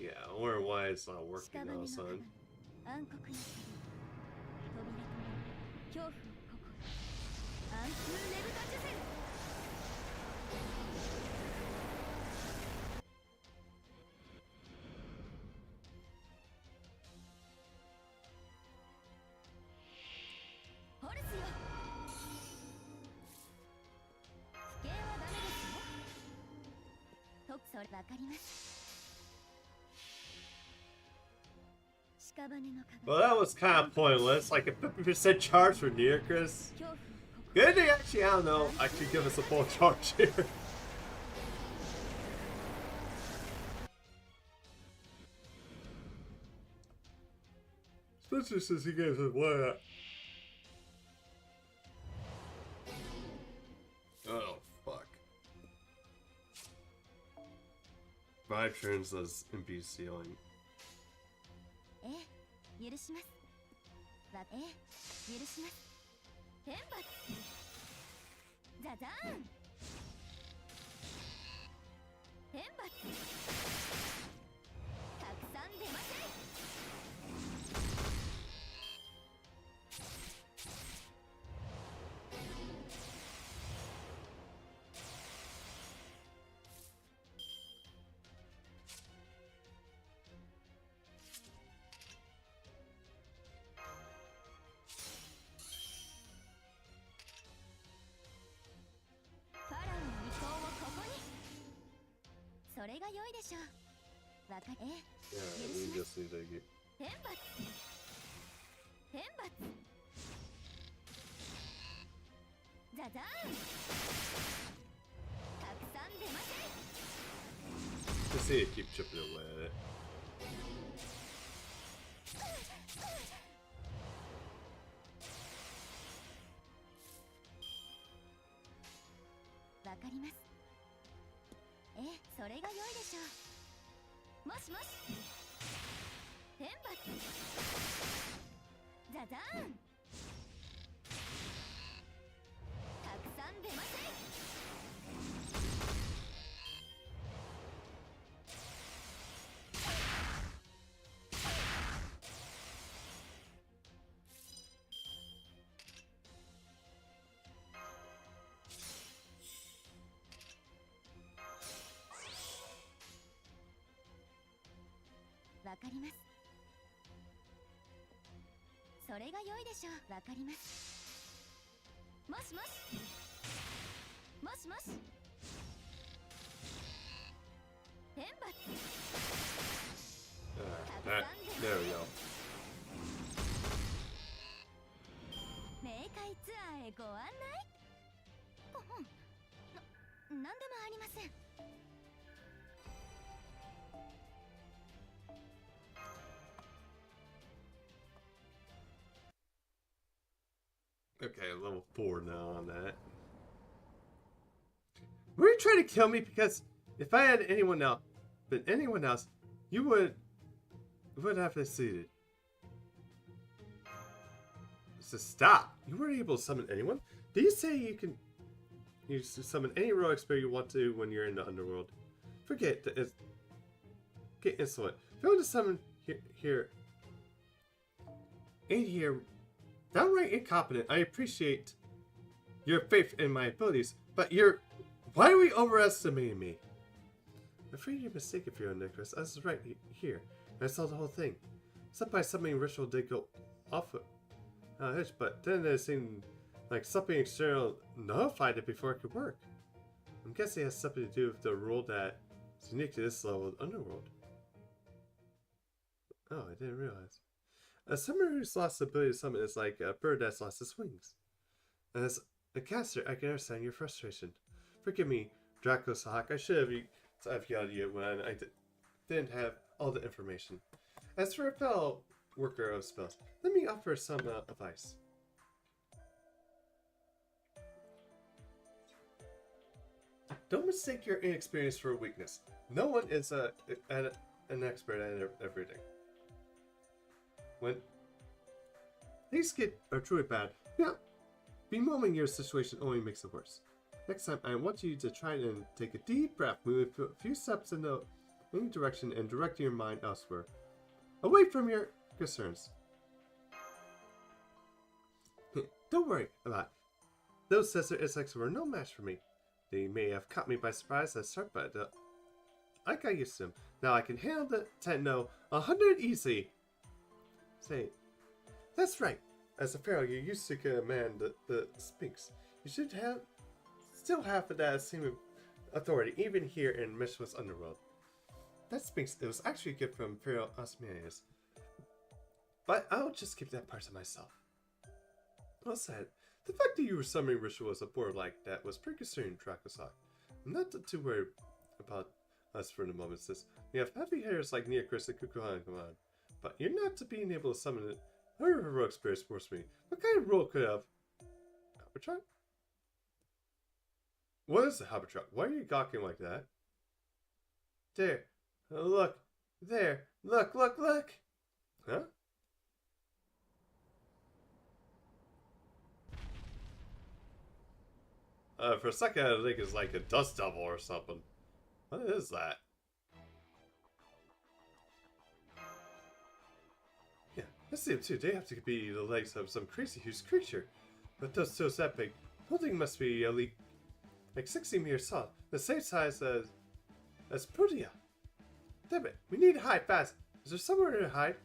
[SPEAKER 1] Yeah, I wonder why it's not working now, son.
[SPEAKER 2] 暗黒の扉と恐怖をここアンツーネブタジュゼル。ホルスよ、危険はダメですよ。とそれわかります。
[SPEAKER 1] Well, that was kind of pointless. Like a 50% charge for Nearchus. Good thing, actually, I don't know. Actually, give us a full charge here. Especially since he gave us what? Oh, fuck. 5 turns does MP ceiling.
[SPEAKER 2] 許します。許します。天罰。ザザーン。天罰。たくさん出ません。それが良いでしょう。わかり。許します。天罰。天罰。ザザーン。たくさん出ません。
[SPEAKER 1] Just see it keep chipping away at it.
[SPEAKER 2] わかります。 それが良いでしょう。もしもし。天罰。ザザーン。たくさん出ません。わかります。それが良いでしょう。わかります。もしもし。もしもし。天罰。
[SPEAKER 1] There we go.
[SPEAKER 2] 冥界ツアーへご案内。なんでもありません。
[SPEAKER 1] Okay, level 4 now on that. Were you trying to kill me? Because if I had anyone else, you would have succeeded. So stop. You weren't able to summon anyone? Did you say you can summon any heroic spirit you want to when you're in the underworld? Forget that. Get insolent. If you want to summon here, downright incompetent. I appreciate your faith in my abilities, but why are we overestimating me? I'm afraid you're mistaken, Firo Nicholas. I was right here. I saw the whole thing. Some by summoning ritual did go off a hitch, but then it seemed like something external nullified it before it could work. I'm guessing it has something to do with the rule that is unique to this level of the underworld. Oh, I didn't realize. A summoner who's lost the ability to summon is like a bird that's lost its wings. As a caster, I can understand your frustration. Forgive me, Draco Sahak. I should have yelled at you when I didn't have all the information. As for a fellow worker of spells, let me offer some advice. Don't mistake your inexperience for a weakness. No one is an expert at everything. When things are truly bad, yeah, bemoaning your situation only makes it worse. Next time, I want you to try and take a deep breath, move a few steps in any direction, and direct your mind elsewhere, away from your concerns. Don't worry about it. Those desert insects were no match for me. They may have caught me by surprise at the start, but I got used to them. Now I can handle the Techno 100 easy. Say, that's right. As a pharaoh, you used to command the Sphinx. You should still have that same authority, even here in Mishra's underworld. That Sphinx, it was actually a gift from Pharaoh Osmanius. But I'll just keep that part to myself. Well said. The fact that you were summoning ritual as a board like that was pretty concerning, Dracosak. I'm not too worried about us for the moment, sis. We have heavy hitters like Neocris and Kukuhan come on. But you're not to being able to summon it. Her heroic spirit forced me. What kind of role could I have? Habertron? What is a Habertron? Why are you gawking like that? There. Look. There. Look. Huh? For a second, I think it's like a dust devil or something. What is that? Yeah, I see them too. They have to be the legs of some crazy huge creature. But those toes that big, holding must be at least like 60 meters tall, the same size as Prudia. Damn it, we need to hide fast. Is there somewhere to hide?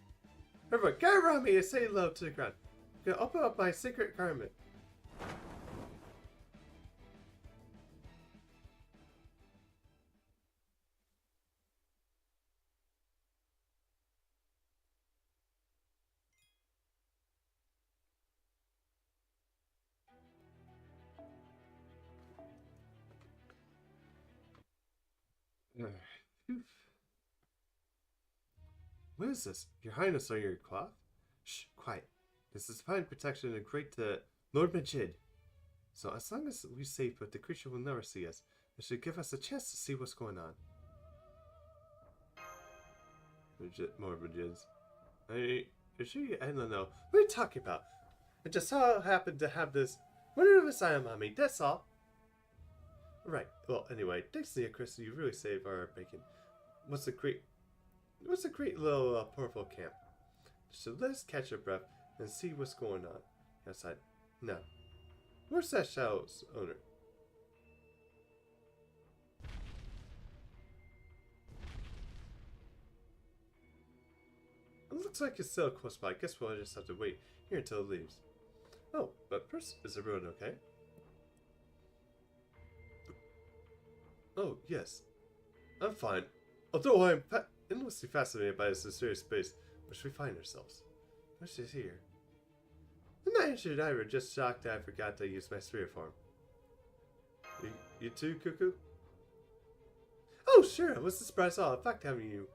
[SPEAKER 1] Everyone, get around me and say low to the ground. I'm gonna open up my secret garment. What is this? Your Highness, are your cloth? Shh, quiet. This is fine protection and great to Lord Majid. So as long as we're safe, but the creature will never see us, it should give us a chance to see what's going on. More Majids. I don't know. What are you talking about? I just so happened to have this wonderful item on me, that's all. Right, well, anyway, thanks to you, Chris, you really saved our bacon. What's a great little purple camp. So let's catch our breath and see what's going on outside. Now, where's that show's owner? It looks like it's still close by. I guess we'll just have to wait here until it leaves. Oh, but first, is everyone okay? Oh, yes. I'm fine. Although I'm endlessly fascinated by this mysterious space which we find ourselves. What's this here? I'm not injured either, just shocked that I forgot to use my spirit form. You too, Cuckoo? Oh, sure, I was surprised all. In fact, having you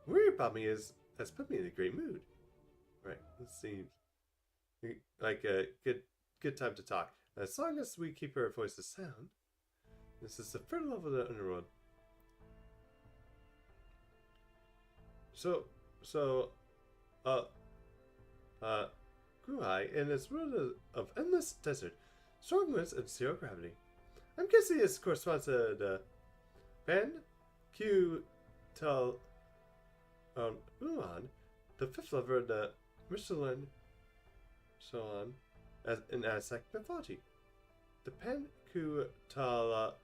[SPEAKER 1] worry about me has put me in a great mood. Right, let's see. Like a good time to talk. As long as we keep our voices sound. This is the third level of the underworld. Guhai in this world of endless desert, strong winds and zero gravity. I'm guessing this corresponds to the Ben Q Tel Ulan, the fifth level of the Michelin Shalon in Aztec mythology. The Pen Q Tal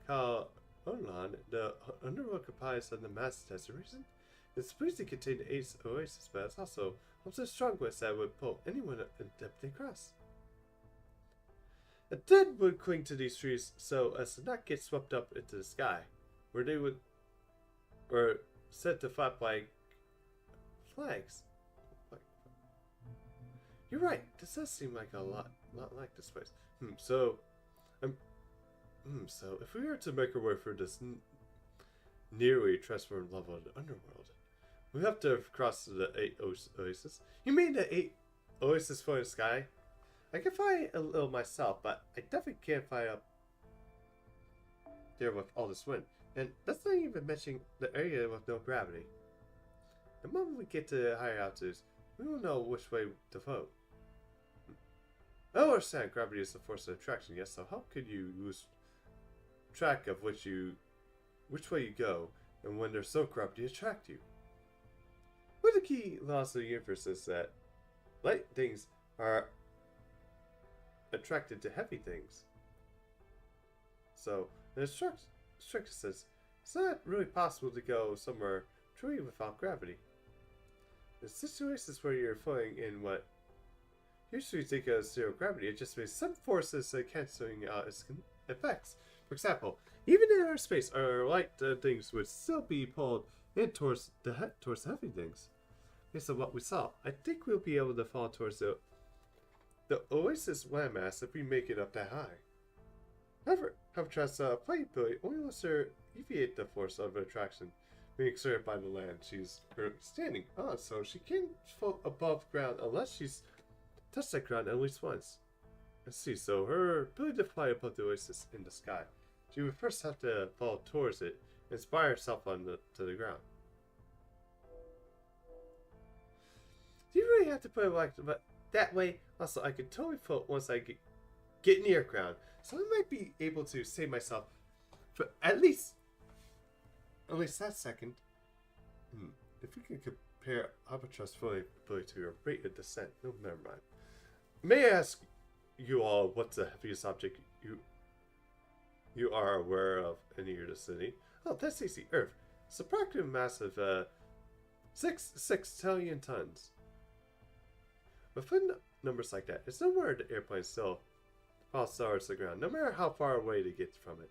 [SPEAKER 1] Kal Ulan, the underworld comprised of the mass desert region. It's supposed to contain 8 oases, but it's also a strong wind that would pull anyone in depth across. A dead would cling to these trees so as to not get swept up into the sky, where they would or said to flap like flags. You're right. This does seem like a lot like this place. So if we were to make our way through this nearly transformed level of the underworld, we have to cross the 8 oases. You mean the 8 oases for the sky? I can fly a little myself, but I definitely can't fly up there with all this wind. And that's not even mentioning the area with no gravity. The moment we get to higher altitudes, we will know which way to float. I understand gravity is the force of attraction, yes, so how could you lose track of which way you go, and when there's no gravity attract you? One of the key laws of the universe is that light things are attracted to heavy things. So, in a strict sense, it's not really possible to go somewhere truly without gravity. In situations where you're floating in what usually think of zero gravity, it just means some forces canceling out its effects. For example, even in our space, our light things would still be pulled in towards the heavy things. Based on what we saw, I think we'll be able to fall towards the oasis landmass if we make it up that high. However, Albatross' flight ability only lets her alleviate the force of attraction being exerted by the land she's standing on, so she can float above ground unless she's touched that ground at least once. Let's see, so her ability to fly above the oasis in the sky, she would first have to fall towards it and inspire herself to the ground. Do you really have to put it like that way? Also, I could totally float once I get near ground, so I might be able to save myself for at least that second. If we can compare Albatross' floating ability to your rate of descent, no, never mind. May I ask you all what's the heaviest object you are aware of in your vicinity? Oh, that's easy. Earth. It's a practically massive 6 sextillion tons. With numbers like that, it's no wonder the airplane still falls towards the ground, no matter how far away they get from it.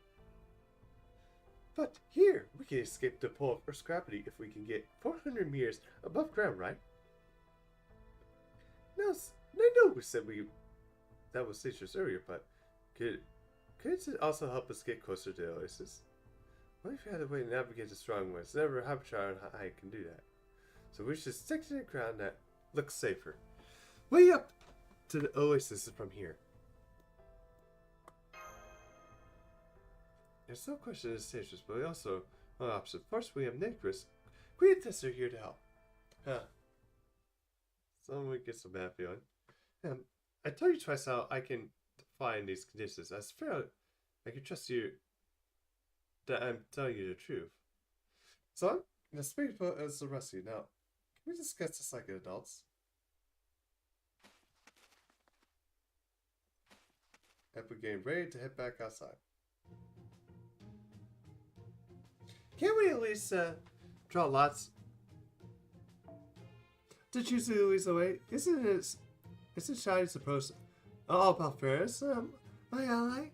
[SPEAKER 1] But here, we can escape the pull of Earth's gravity if we can get 400 meters above ground, right? Now, I know we said that was dangerous earlier, but could it also help us get closer to the oasis? What if you had a way to navigate the strong winds? Never have tried how I can do that. So we should stick to the ground that looks safer. Way up to the oasis from here. There's no question it's dangerous, but we also, on the opposite force, we have Nicholas. Queen Tester here to help. Someone gets a bad feeling. I told you twice how I can find these conditions. As fair, I can trust you that I'm telling you the truth. So I'm gonna speak as the rest of you now. Can we discuss this like adults? And we're getting ready to head back outside. Can't we at least draw lots to choose who leads the way? Isn't Shiny supposed to... Oh, about Ferris, my ally?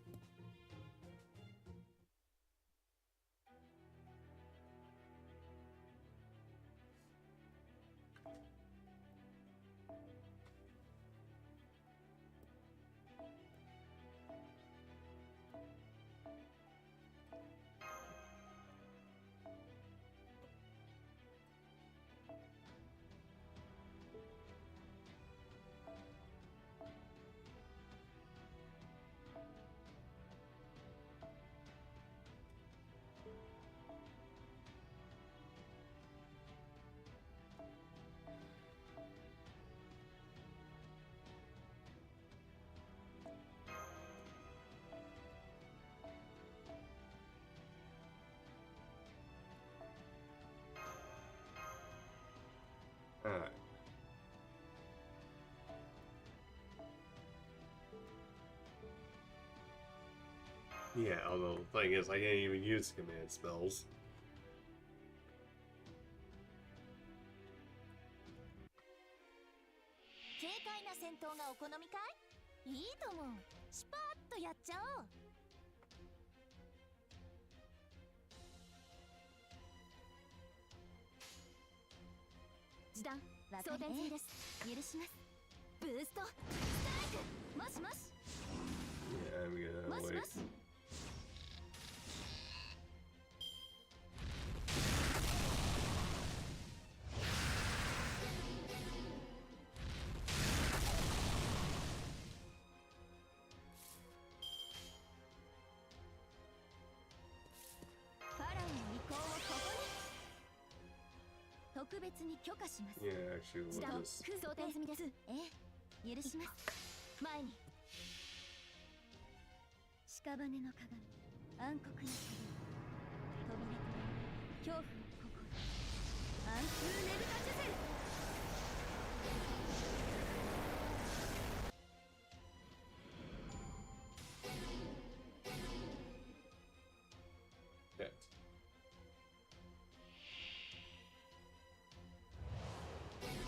[SPEAKER 1] Alright. Yeah, although the thing is, I can't even use command spells.
[SPEAKER 2] 軽快な戦闘がお好みかい？いいとも。スパーッとやっちゃおう。時短、装填中です。許します。ブースト、ストライク。もしもし。
[SPEAKER 1] Yeah, I'm gonna
[SPEAKER 2] もし
[SPEAKER 1] wait.
[SPEAKER 2] もし。特別に許可します。
[SPEAKER 1] Yeah, actually, we'll just...
[SPEAKER 2] 装填済みです。許します。前に屍の鏡、暗黒の扉、扉と恐怖の心、暗空ねぶたチュゼル。
[SPEAKER 1] Yeah.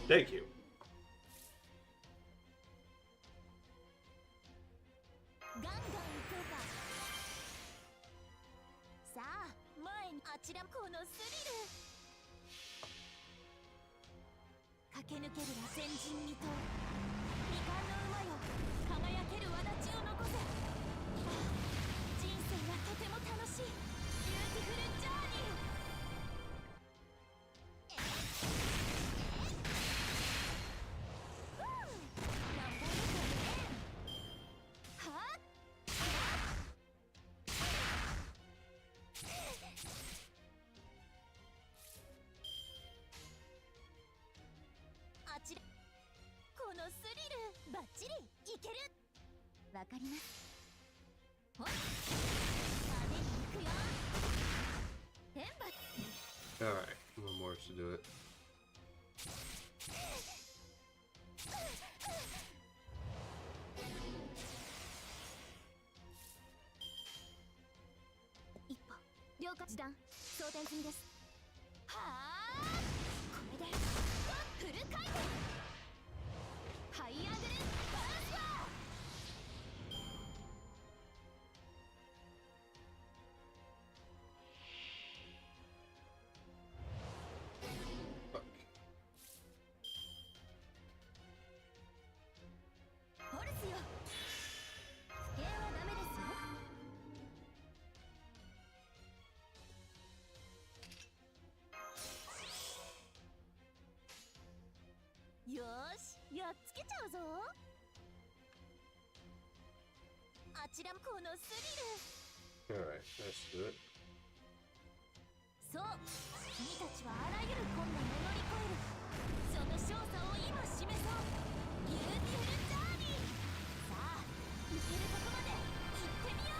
[SPEAKER 1] Thank you.
[SPEAKER 2] ガンガン行こうか。さあ、前にあちらこのスリル。駆け抜けるら先人に問う。未完の馬よ、輝ける轍を残せ。人生はとても楽しい。ビューティフルジャーニー。 あちらこのスリルバッチリいける。わかります。ほっ派手に行くよ。天罰。
[SPEAKER 1] Alright, one more should do it.
[SPEAKER 2] 一歩了解。時短装填済みです。はあ、これでフル回転。ハイアグレンバランスは
[SPEAKER 1] Fuck.
[SPEAKER 2] ホルスよ。危険はダメですよ。よーし、やっつけちゃうぞ。あちらもこのスリル。
[SPEAKER 1] Alright, that should do it.
[SPEAKER 2] そう、君たちはあらゆる困難を乗り越える。その少佐を今示そう。ビューティフルジャーニー。さあ、行けるとこまで行ってみよ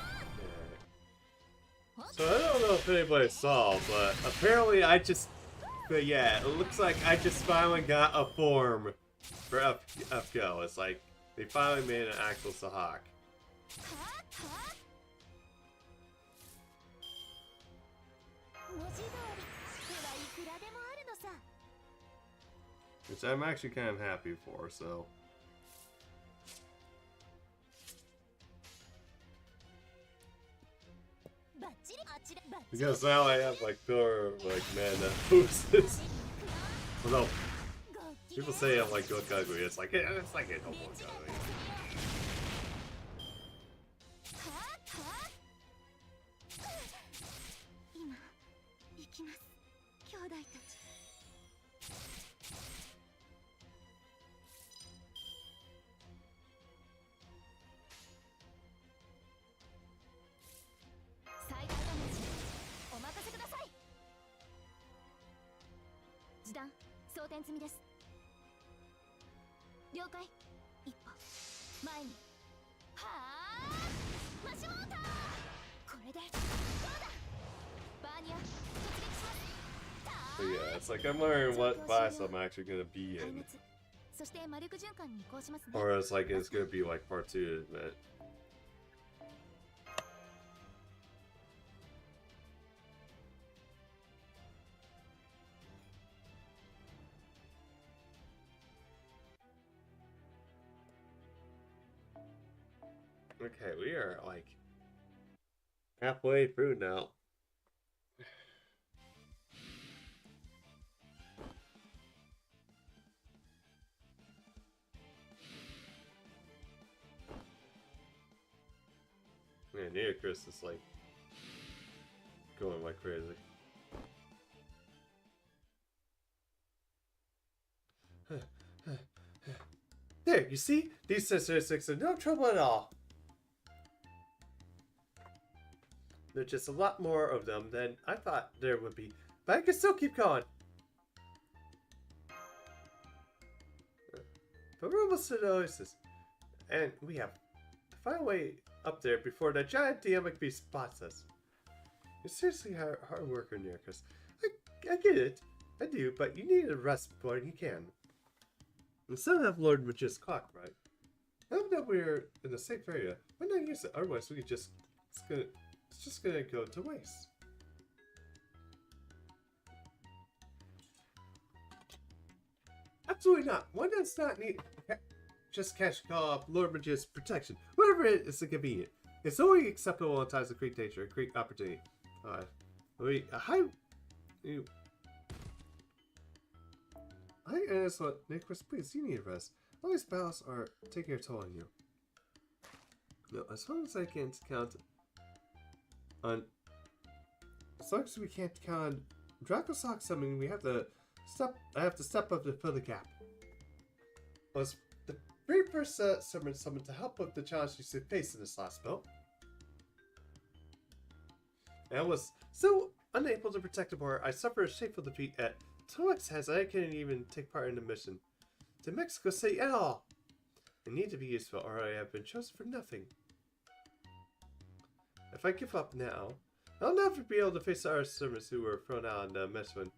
[SPEAKER 2] う。
[SPEAKER 1] So I don't know if anybody saw, but apparently I just... But yeah, it looks like I just finally got a form for FGO. It's like, they finally made an actual Sahak.
[SPEAKER 2] はあはあ。文字通り手はいくらでもあるのさ。
[SPEAKER 1] Which I'm actually kind of happy for, so...
[SPEAKER 2] バッチリあちらバッチリ。
[SPEAKER 1] Because now I have like pillar of like mana boosters. Although people say I'm like good ugly, it's like it's like it don't look ugly.
[SPEAKER 2] はあはあ。今行きます、兄弟たち。 最大ダメージお任せください。時短装填済みです。了解。一歩前に。はあ、マシュウォーター。これでどうだ。バーニア突撃します。
[SPEAKER 1] But yeah, it's like I'm wondering what class I'm actually gonna be
[SPEAKER 2] 壊
[SPEAKER 1] in.
[SPEAKER 2] 滅。そして魔力循環に移行しますね。
[SPEAKER 1] Or it's like it's gonna be like part 2, isn't it? Okay, we are like halfway through now. Man, Chris is like going like crazy. There, you see? These statistics are no trouble at all. There's just a lot more of them than I thought there would be, but I can still keep going. But we're almost to the oasis. And we have to find a way up there before that giant dynamic beast spots us. You're seriously hard worker, Nirkus. I get it. I do, but you need a rest before you can. We still have Lord Magician's clock, right? Now that we're in a safe area, why not use it? Otherwise, we could it's just gonna go to waste. Absolutely not. One does not need just cash call off Lord Magician's protection. Whatever it is convenient. It's only acceptable in times of great danger, great opportunity. Nicholas, please, you need a rest. All these battles are taking a toll on you. No, as long as I can't count on... As long as we can't count on Dracosock summoning, I have to step up to fill the gap. Was the very first summoned to help with the challenge you faced in this last belt. And I was so unable to protect the boar, I suffered a shameful defeat at Tolex has I couldn't even take part in the mission to Mexico City at all. I need to be useful or I have been chosen for nothing. If I give up now, I'll never be able to face our servants who were thrown out on the mess when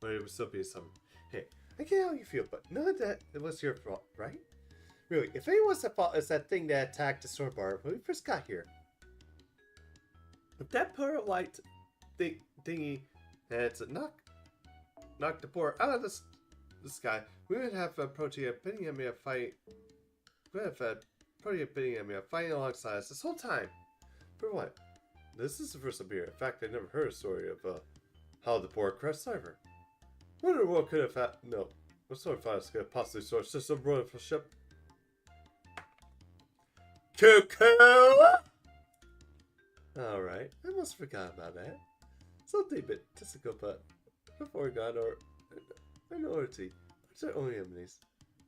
[SPEAKER 1] it was still being summoned. Hey, I get how you feel, but none of that it was your fault, right? Really, if anyone's at fault, it's that thing that attacked the store bar when we first got here. If that pearl light thingy had knocked the boar out of the sky, we would have Protea bidding at me a fight. We would have Protea bidding at me a fighting alongside us this whole time. For what? This is the first I'm here. In fact, I never heard a story of how the boar crashed cyber. Wonder what could have happened. No, what sort of files could have possibly sourced just a wonderful ship? Cuckoo! Alright, I almost forgot about that. Something a bit typical, but before God or minority, which are only enemies.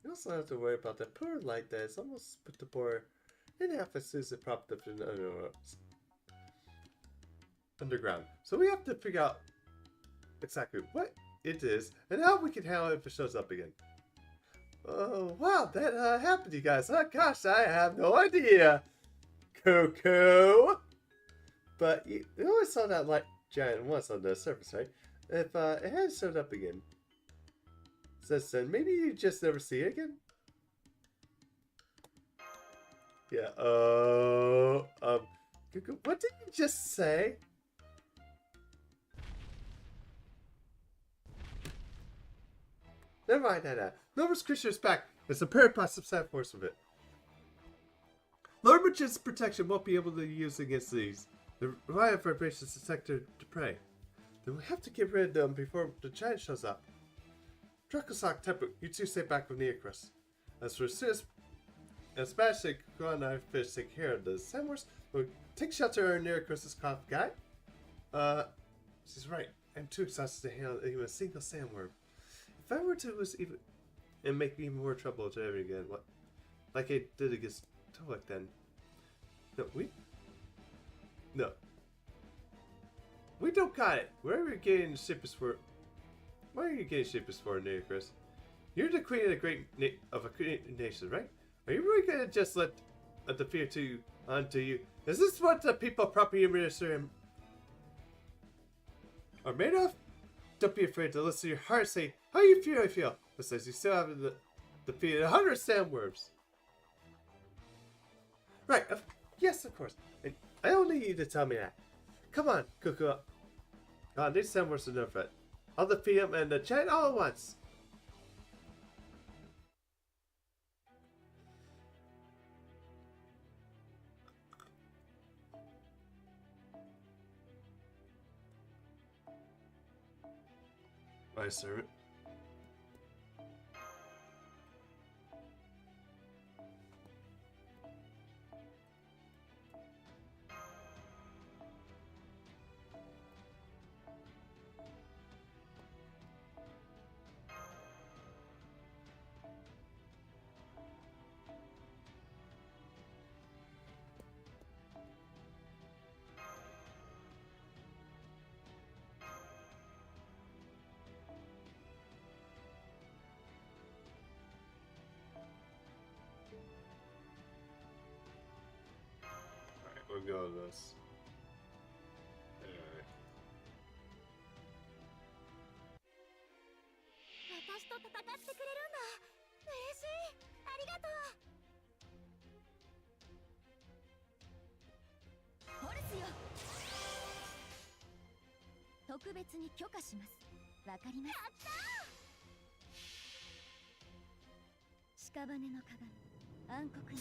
[SPEAKER 1] You also have to worry about that poor light that has almost put the boar in half as soon as it propped up in the underground. So we have to figure out exactly what it is and how we can handle it if it shows up again. Oh, wow, that happened, you guys. Oh, gosh, I have no idea. Cuckoo! But you always saw that light giant once on the surface, right? If it had showed up again, since then, maybe you just never see it again? Yeah, Cuckoo, what did you just say? Never mind that. Nova's creature is back. There's a paradox of side force with it. Lord Magician's protection won't be able to use against these. The riot vibrations detector to prey. Then we have to get rid of them before the giant shows up. Dracosock, Temple, you two stay back with Neocrus. As for Sis, as Magic, go on our fish take care of the Sandwars, we'll take shelter in Neocrus's craft guy. She's right. I'm too exhausted to handle even a single sandworm. If I were to lose even and make me more trouble to ever again, what like I did against Tolek then. No. We don't got it. Wherever you're getting ship is for why are you getting ship is for, Neocrus? You're the queen of a great nation, right? Are you really gonna just let the fear onto you? Is this what the people property minister are made of? Don't be afraid to listen to your heart say how you feel. Besides, you still have the fear of 100 sandworms. Right, yes, of course. And I don't need you to tell me that. Come on, Cuckoo. These sandworms are no threat. I'll defeat them and the giant all at once. My servant. we'll go with this. Alright.
[SPEAKER 2] 私と戦ってくれるんだ。嬉しい。ありがとう。ホルスよ。特別に許可します。わかります。やったー。屍の鏡、暗黒の鍵、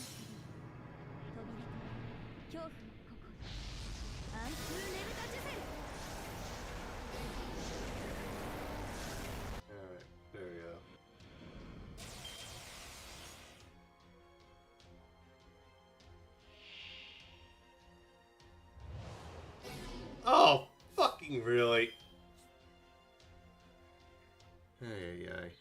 [SPEAKER 2] 扉と恐怖の心、アンフーネルタジュゼル。
[SPEAKER 1] Alright, there we go. Oh, fucking really? Ay, ay.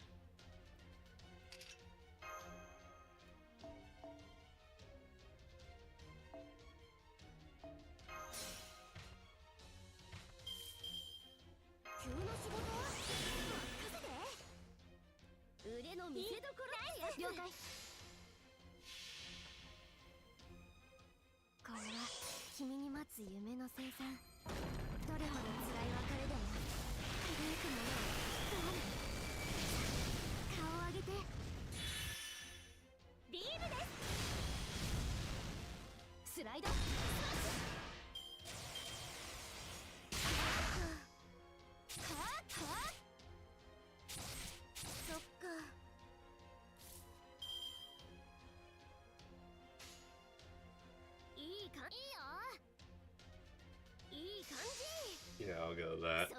[SPEAKER 1] Yeah, I'll go with that.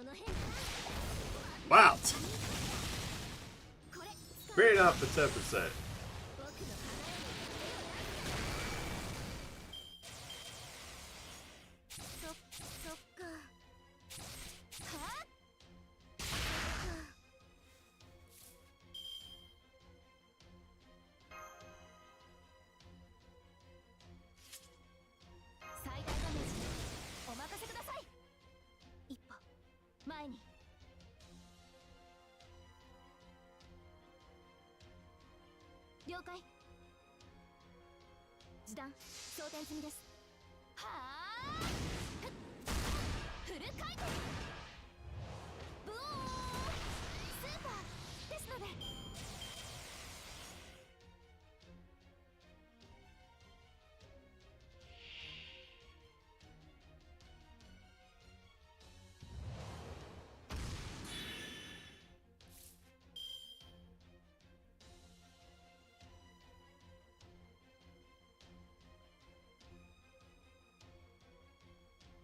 [SPEAKER 1] Wow! Straight off the 10%.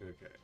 [SPEAKER 1] Okay.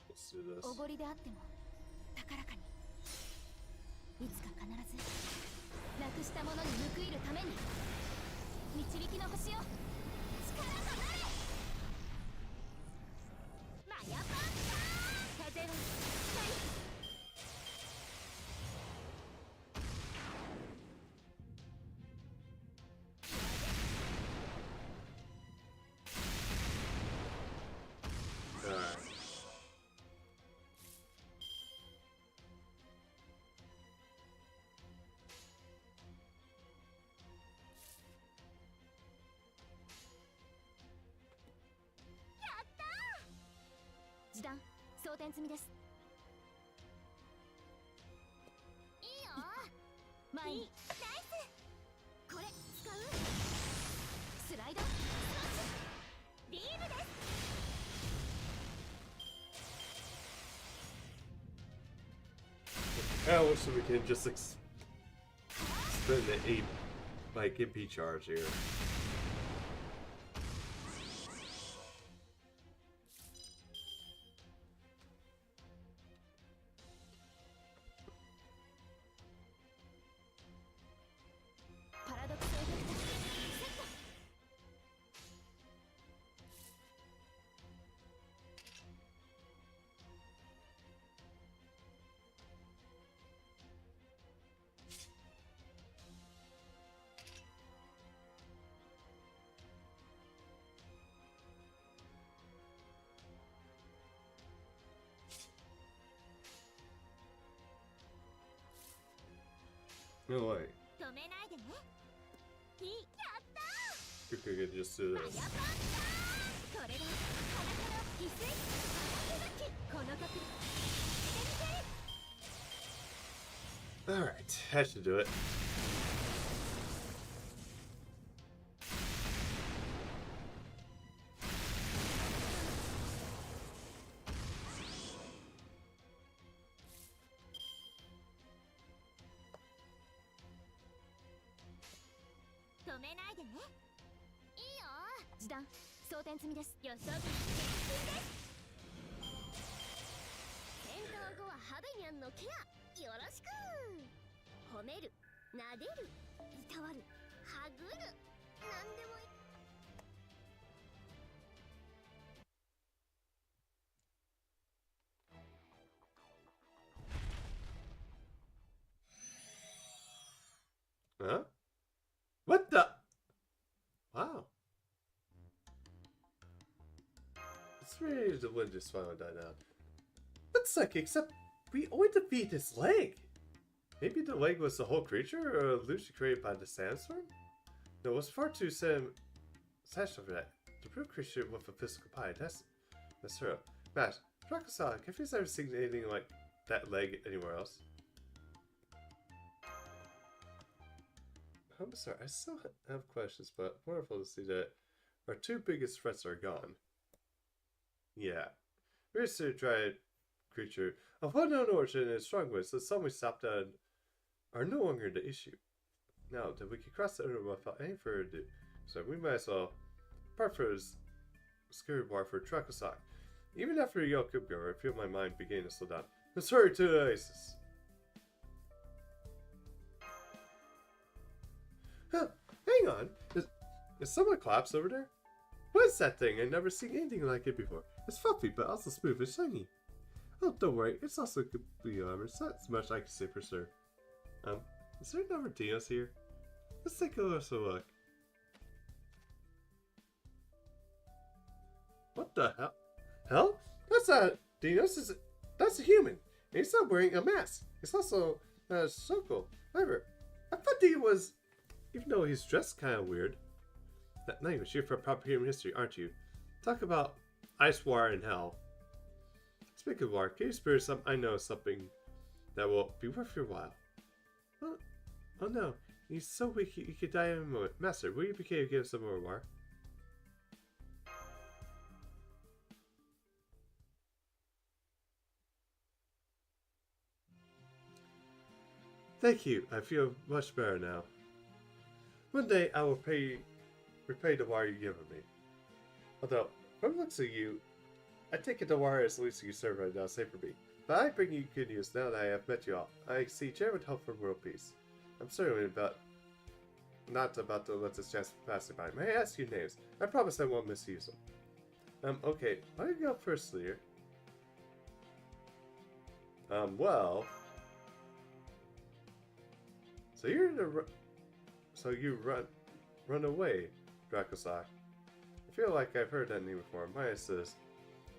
[SPEAKER 1] Let's do this.
[SPEAKER 2] おごりであっても高らかに、いつか必ずなくしたものに報いるために、導きの星よ、力となれ。マヤパンター、風は光。装填済みです。いいよ。前に。ナイス。これ使う。スライド。スマッシュ。ビームです。
[SPEAKER 1] I wish we can just spend the 8 like MP charge here. No way.
[SPEAKER 2] 止めないでね。いい。やったー。
[SPEAKER 1] You could just do
[SPEAKER 2] ファイ
[SPEAKER 1] this.
[SPEAKER 2] ヤーパンチだー。これが裸の翡翠裸武器。この角度。
[SPEAKER 1] Alright, I should do it.
[SPEAKER 2] 止めないでね。いいよ。示弾装填済みです。予想日決定です。戦闘後はハベニャンのケアよろしく。褒める、撫でる、いたわる、はぐる、なんでもいい。
[SPEAKER 1] Huh? What the? Wow. It's really the wind just finally died out. Looks like, except we only defeat his leg. Maybe the leg was the whole creature or an illusion created by the sandstorm? No, it was far too sensational for that. The real creature with a physical body, that's her. Matt, Dracosaurus, have you ever seen anything like that leg anywhere else? I'm sorry, I still have questions, but wonderful to see that our two biggest threats are gone. Yeah. We're to try creature of unknown origin and strong winds that suddenly stopped and are no longer the issue. Now that we can cross the river without any further ado, so we might as well part for this scary bar for Dracosaurus. Even after a yell could go, I feel my mind beginning to slow down. Let's hurry to the oasis. Huh, hang on. Is someone collapsed over there? What is that thing? I've never seen anything like it before. It's fluffy, but also smooth and shiny. Oh, don't worry. It's also completely armored, so that's much I can say for sure. Is there another dinos here? Let's take a closer look. What the hell? Hell? That's not dinos. That's a human. And he's not wearing a mask. It's also so cool. However, I thought he was... Even though he's dressed kind of weird. That language, you're for proper human history, aren't you? Talk about ice war and hell. Speaking of war, can you spare some? I know something that will be worth your while. Oh no, he's so weak he could die in a moment. Master, will you be okay to give some more war? Thank you, I feel much better now. One day I will repay the war you've given me. Although, from the looks of you, I take it the war is the least you serve right now, safe for me. But I bring you good news now that I have met you all. I see genuine hope for world peace. I'm certainly not about to let this chance pass me by. May I ask your names? I promise I won't misuse them. Okay, why don't you go first, leader? Well... So you run away, Dracosaurus. I feel like I've heard that name before, minus the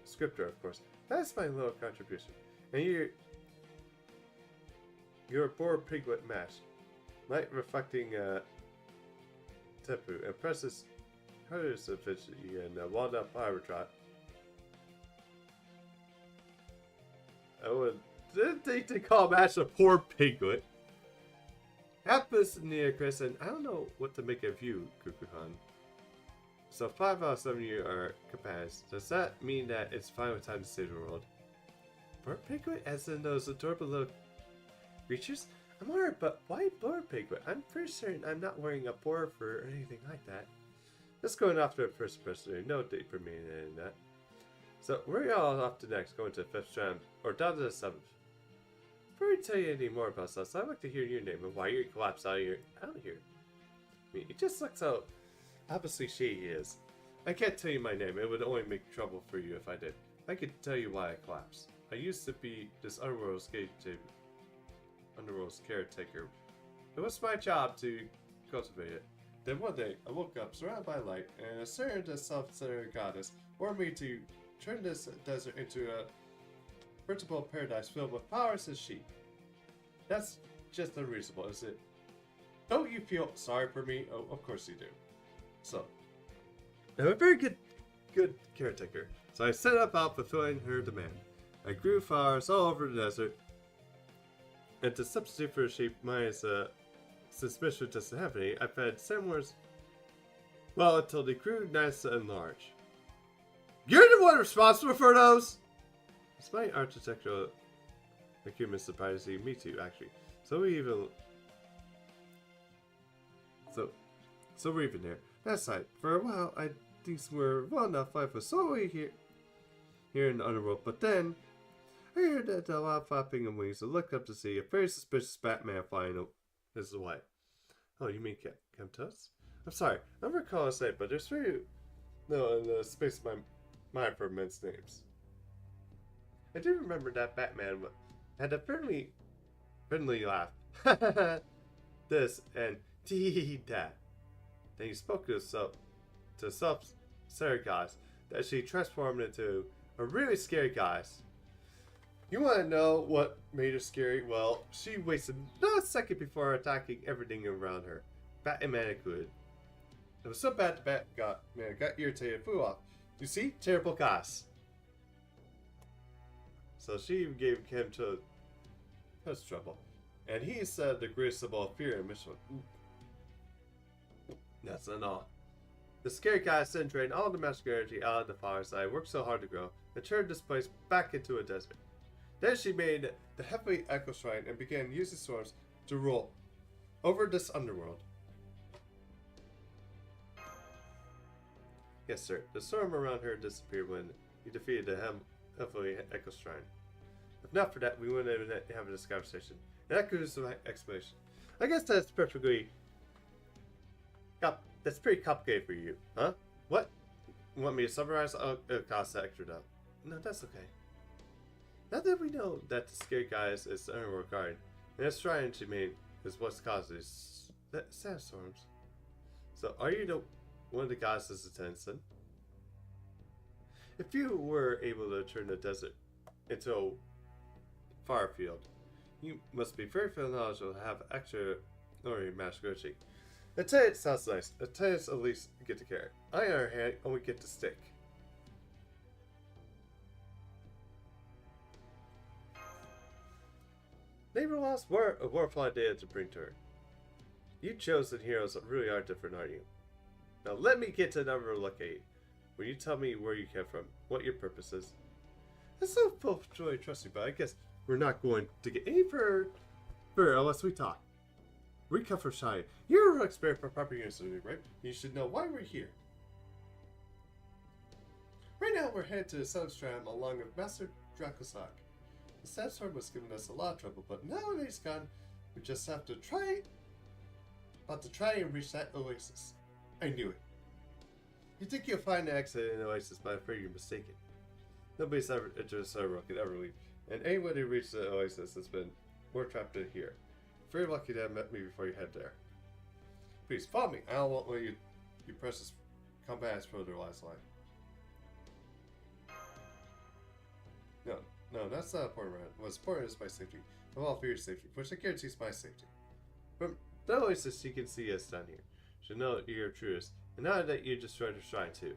[SPEAKER 1] scripter, of course. That's my little contribution. And you're a poor piglet mash. Light reflecting Tepu, and precious colors efficiency and walnut power trot. I would didn't think to call match a poor piglet. Happens near Chris, and I don't know what to make of you, Kukuhan. So 5 out of 7 you are capacity. Does that mean that it's finally time to save the world? Poor piglet, as in those adorable little creatures? I'm alright, but why poor piglet? I'm pretty certain I'm not wearing a boar fur or anything like that. Let's go after the first person. No date for me in that. So where are y'all off to next? Going to the 5th strand or down to the 7th? Before I tell you any more about us, I'd like to hear your name and why you collapsed out here. I mean, it just looks how obviously shady he is. I can't tell you my name. It would only make trouble for you if I did. I could tell you why I collapsed. I used to be this underworld's caretaker. It was my job to cultivate it. Then one day, I woke up surrounded by light, and a certain self-centered goddess ordered me to turn this desert into a veritable paradise filled with powers and sheep. That's just unreasonable, is it? Don't you feel sorry for me? Oh, of course you do. So, I'm a very good caretaker, so I set about fulfilling her demand. I grew flowers all over the desert, and to substitute for the sheep, minus suspicion doesn't have any, I fed similar well until they grew nice and large. You're the one responsible for those! Despite architectural acumen surprising me too, actually. So we're even there. That's right. For a while, I think we're well enough life was solely here in the underworld, but then I heard that a lot of flapping and wings and looked up to see a very suspicious Batman flying his way. Oh, you mean Kemtos? I'm sorry, I don't recall his name, but there's very no in the space of my mind for men's names. I do remember that Batman had a friendly laugh. This and tee that. Then he spoke to self-centered guys that she transformed into a really scary guys. You want to know what made her scary? Well, she wasted not a second before attacking everything around her, Batman included. It was so bad the Bat got irritated, flew off. You see, terrible guys. So she gave him to his trouble, and he said the greatest symbol of fear and mission. That's not all. The scary guy then drained all the magic energy out of the flowers that I worked so hard to grow and turned this place back into a desert. Then she made the heavenly echo shrine and began using storms to rule over this underworld. Yes, sir. The storm around her disappeared when you defeated the heavenly echo shrine. If not for that, we wouldn't even have this conversation. And that concludes my explanation. I guess that's perfectly... That's pretty complicated for you, huh? What? You want me to summarize? Oh, it'll cost extra though. No, that's okay. Now that we know that the scary guy is the underworld guard, and it's trying to mean is what's causing these sandstorms. So, are you one of the goddesses' attendants then? If you were able to turn the desert into a fire field, you must be very knowledgeable to have extraordinary magical energy. Attendant sounds nice. Attendants at least get to carry. I, on the other hand, only get to stick. Neighbor lost a warful idea to bring to her. You chosen heroes that really are different, aren't you? Now let me get to number look at you. Will you tell me where you came from, what your purpose is? It's so full of joy and trust you, but I guess we're not going to get any further unless we talk. We come from Shire. You're an expert for proper university, right? You should know why we're here. Right now, we're headed to the South Strand along with Master Dracosak. The sandstorm was giving us a lot of trouble, but now that he's gone, we just have to try and reach that oasis. I knew it. You think you'll find an exit in the oasis, but I'm afraid you're mistaken. Nobody's ever entered a server can ever leave, and anyone who reached the oasis has been more trapped in here. Very lucky to have met me before you head there. Please follow me. I don't want you precious combat for their last line. No, that's not important, man. What's important is my safety. I'm all for your safety, which I guarantees my safety. But the oasis you can see us down here. Should know that you're truest, and now that you destroyed the shrine too.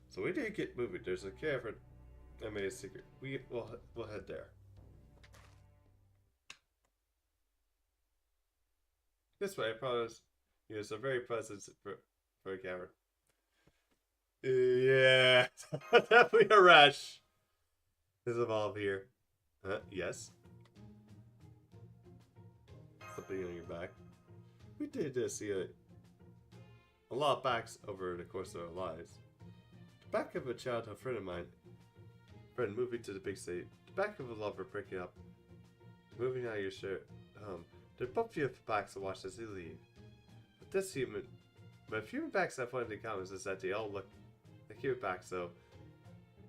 [SPEAKER 1] So we did get moving. There's a cavern I made a secret. We'll head there. This way, I promise. It's a very pleasant for a cavern. Yeah, definitely a rush. Let's evolve here. Yes. Something on your back. We did see a lot of backs over the course of our lives. The back of a childhood friend of mine. Friend moving to the big city. The back of a lover breaking up. Moving out of your shirt. They're both beautiful backs to watch as they leave. But human backs have one in common is that they all look like human backs, so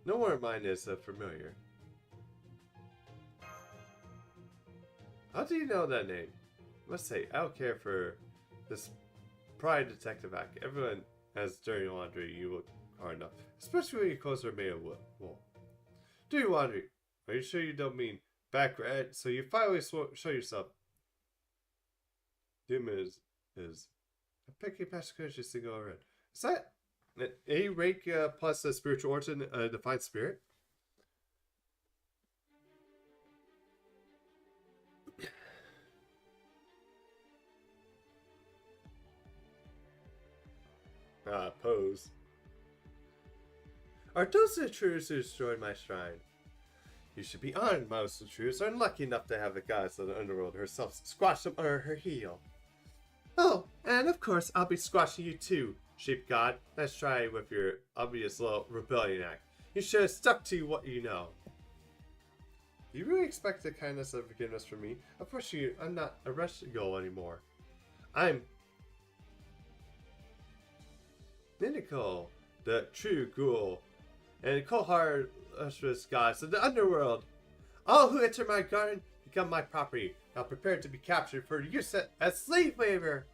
[SPEAKER 1] no one of mine is familiar. How do you know that name? I must say, I don't care for this pride detective act. Everyone has dirty laundry, you look hard enough. Especially when your clothes are made of wool. Dirty laundry. Are you sure you don't mean back red? So you finally show yourself. Doom is a picky passion single red. Is that an A rank plus a spiritual origin, defined spirit? Pose. Are those the intruders who destroyed my shrine? You should be honored, most intruders are unlucky enough to have the goddess of the underworld herself squash them under her heel. Oh, and of course I'll be squashing you too, sheep god. Let's try with your obvious little rebellion act. You should have stuck to what you know. You really expect the kindness and forgiveness from me? Unfortunately, I'm not a rush girl anymore. I'm Ninical, the true ghoul, and cold-hearted lustrous gods of the underworld. All who enter my garden become my property, now prepared to be captured for use as slave labor.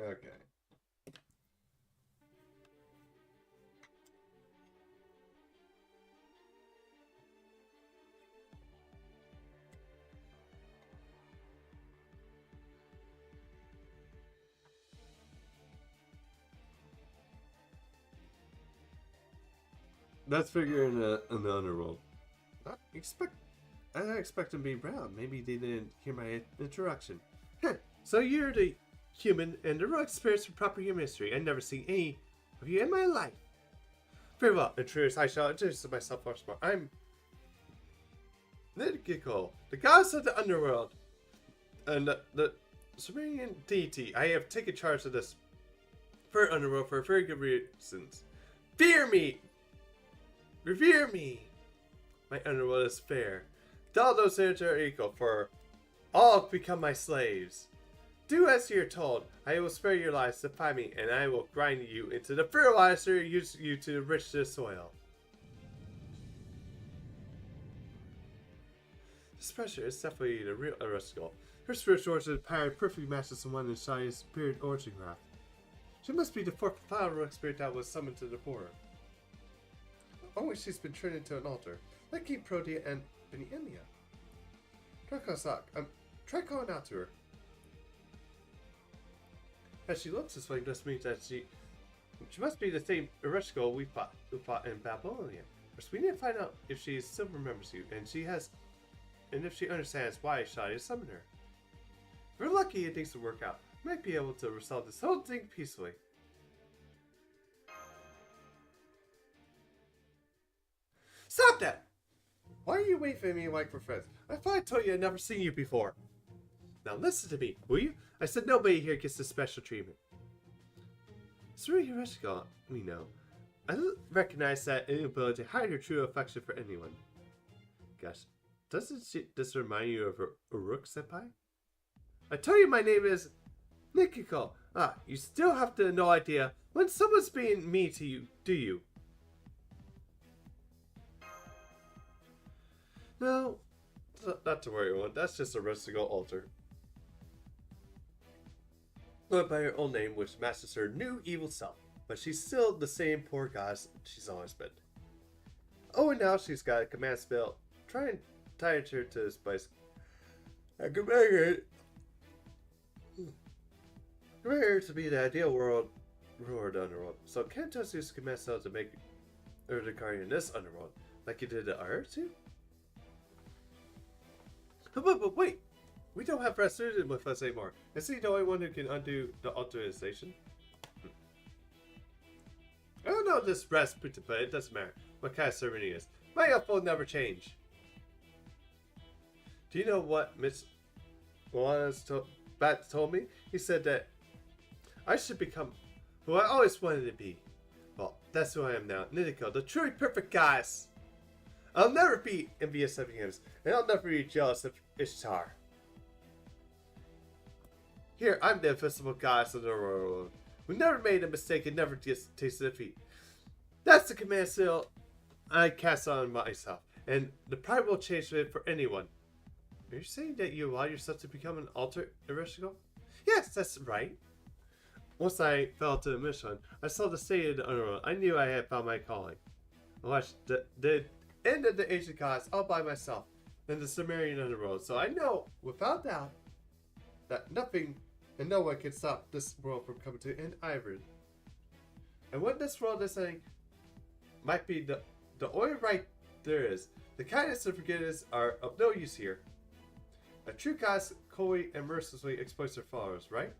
[SPEAKER 1] Okay. Let's figure in the underworld. I didn't expect them to be brown. Maybe they didn't hear my introduction. Huh. So you're the human and the right spirits for proper human history. I've never seen any of you in my life. Very well, intruders, I shall introduce myself once more. I'm Nidgikko, the goddess of the underworld, and the Sumerian deity. I have taken charge of this for underworld for very good reasons. Fear me! Revere me! My underworld is fair. All those in are equal, for all become my slaves. Do as you're told. I will spare your lives to find me, and I will grind you into the fertilizer use you to enrich the soil. This pressure is definitely the real Aristotle. Her spiritual origin power perfectly matches the one in Shia's spirit origin graph. She must be the fourth flower spirit that was summoned to the border. Only she's been turned into an altar, like King Protea and Beniemia. Try calling out to her. As she looks this way, just means that she must be the same Ereshkigal we fought in Babylonia. First, we need to find out if she still remembers you, and if she understands why Shadi summoned her. If we're lucky and things will work out, we might be able to resolve this whole thing peacefully. Stop that! Why are you waving at me like we're friends? I thought I told you I'd never seen you before. Now listen to me, will you? I said nobody here gets this special treatment. Suri Hireshika, we know. I don't recognize that inability to hide her true affection for anyone. Gosh, doesn't this remind you of Uruk Senpai? I told you my name is Nikiko. You still have no idea when someone's being mean to you, do you? No, not to worry, everyone. That's just a mystical altar. Went by her own name, which matches her new evil self. But she's still the same poor goddess she's always been. Oh, and now she's got a command spell. Try and tie her to this place. I command her to be the ideal world underworld. So can't just use command spell to make her the guardian in this underworld, like you did to ours too? But wait! We don't have Rasputin with us anymore. Is he the only one who can undo the authorization? I don't know this Rasputin, but it doesn't matter what kind of servant he is. My elf will never change. Do you know what Miss Bat told me? He said that I should become who I always wanted to be. Well, that's who I am now. Nidico, the truly perfect goddess. I'll never be envious of him, and I'll never be jealous of Ishtar. Here, I'm the invisible goddess of the world, who never made a mistake and never tasted defeat. That's the command seal I cast on myself, and the pride will change it for anyone. Are you saying that you allow yourself to become an alter Ereshkigal? Yes, that's right. Once I fell to the mission, I saw the state of the underworld. I knew I had found my calling. I watched the end of the ancient gods all by myself in the Sumerian underworld, so I know, without doubt, that nothing and no one can stop this world from coming to an end. And what this world is saying might be the only right there is. The kindness and forgiveness are of no use here. A true goddess coldly and mercilessly exploits their followers, right?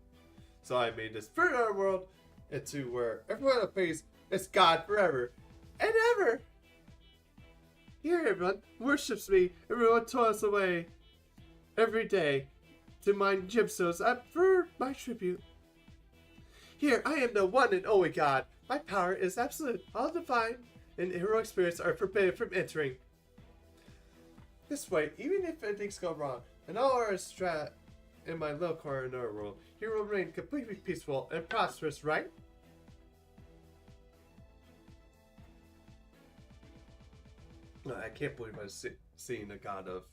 [SPEAKER 1] So I made this third underworld into where everyone obeys its God forever and ever. Here everyone worships me, everyone toils away every day to mine gemstones for my tribute. Here I am the one and only God. My power is absolute, all divine, and heroic spirits are forbidden from entering. This way, even if things go wrong, and all are trapped in my little corner in our world, here will reign completely peaceful and prosperous, right? I can't believe I'm seeing the god of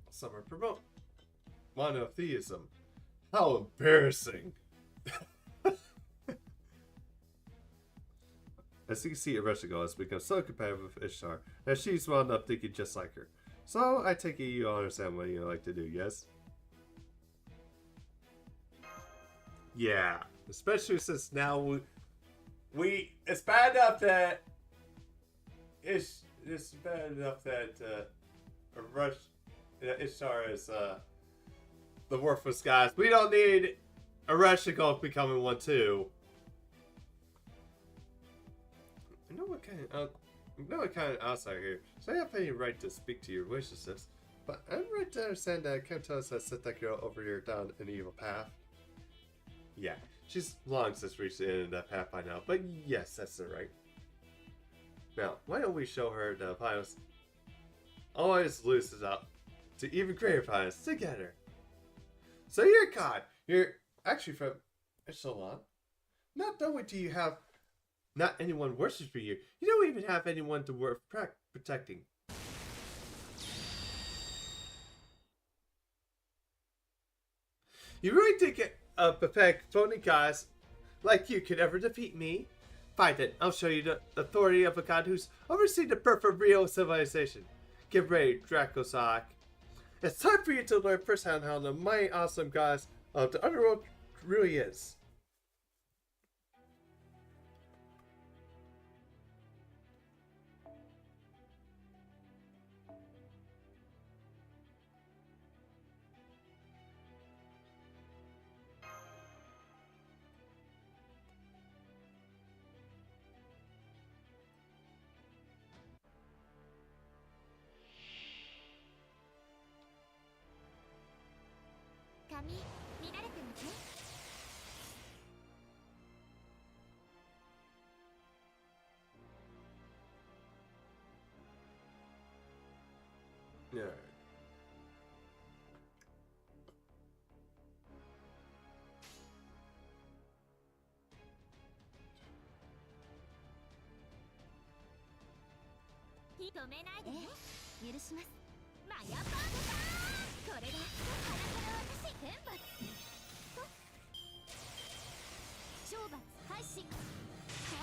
[SPEAKER 1] summer promote monotheism. How embarrassing! As you can see, Ereshkigal has become so competitive with Ishtar that she's wound up thinking just like her. So I take it you understand what you like to do, yes? Yeah, especially since now it's bad enough that it's bad enough that Ishtar is the worthless guys. We don't need Ereshkigal becoming one too. I know what kind of outsider here, so I have any right to speak to your relationships, but I'm right to understand that I can't tell us that set that girl over here down an evil path. Yeah, she's long since reached the end of that path by now, but yes, that's the right. Now, why don't we show her the violence always loses up to even greater violence together? So you're God. You're actually from Echelon. Not only do you have not anyone worshiping you, you don't even have anyone to worth protecting. You really think a pathetic phony guys like you could ever defeat me? Fine then, I'll show you the authority of a god who's overseen the birth of real civilization. Get ready, Dracosok. It's time for you to learn firsthand how the mighty awesome gods of the underworld really is. Yeah.
[SPEAKER 2] 止めないでね。許します。マヤパンこれがカラカラ私天罰と懲罰開始。は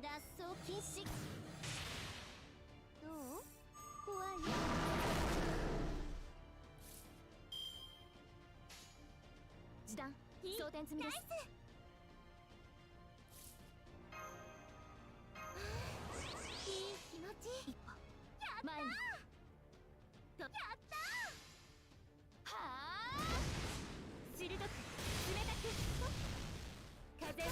[SPEAKER 2] ぁ脱走禁止。どう怖い。時短装填済みです。いい気持ち。一歩前にやったー。はあ鋭く冷たく風を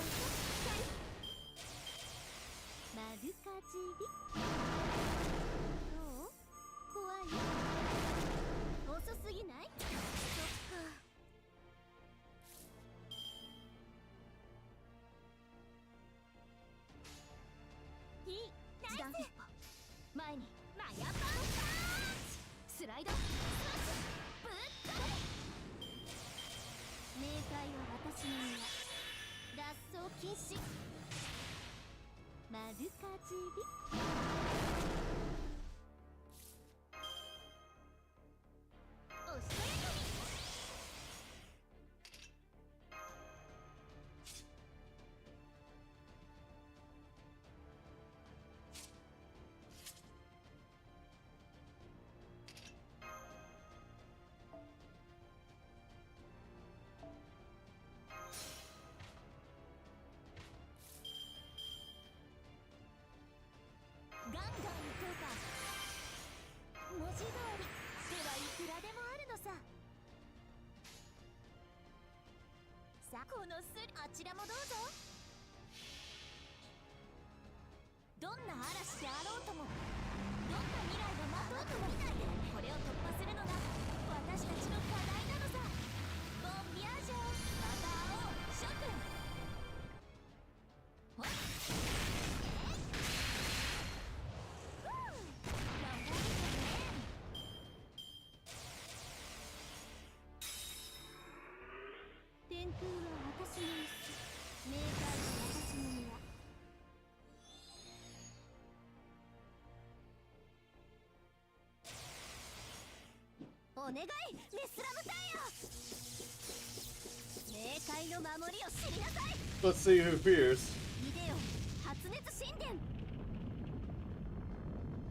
[SPEAKER 2] 丸かじり。どう怖い。遅すぎない？そっか。いい時短一歩前にマヤパンパンチスライドスマッシュぶっ飛べ。冥界は私の庭。脱走禁止。丸かじり。おしとやかに。ガンガン行こうか。文字通り手はいくらでもあるのさ。さあこのあちらもどうぞ。どんな嵐であろうとも、どんな未来が待とうとも、これを突破するのが私たちの課題なのさ。ボンビアージョン、また会おう諸君。ほっ天空は私の椅子、冥界は私の庭。お願いレスラムタイヤ。冥界の守りを知りなさい。
[SPEAKER 1] Let's see who fears.
[SPEAKER 2] ビデオ発熱神殿。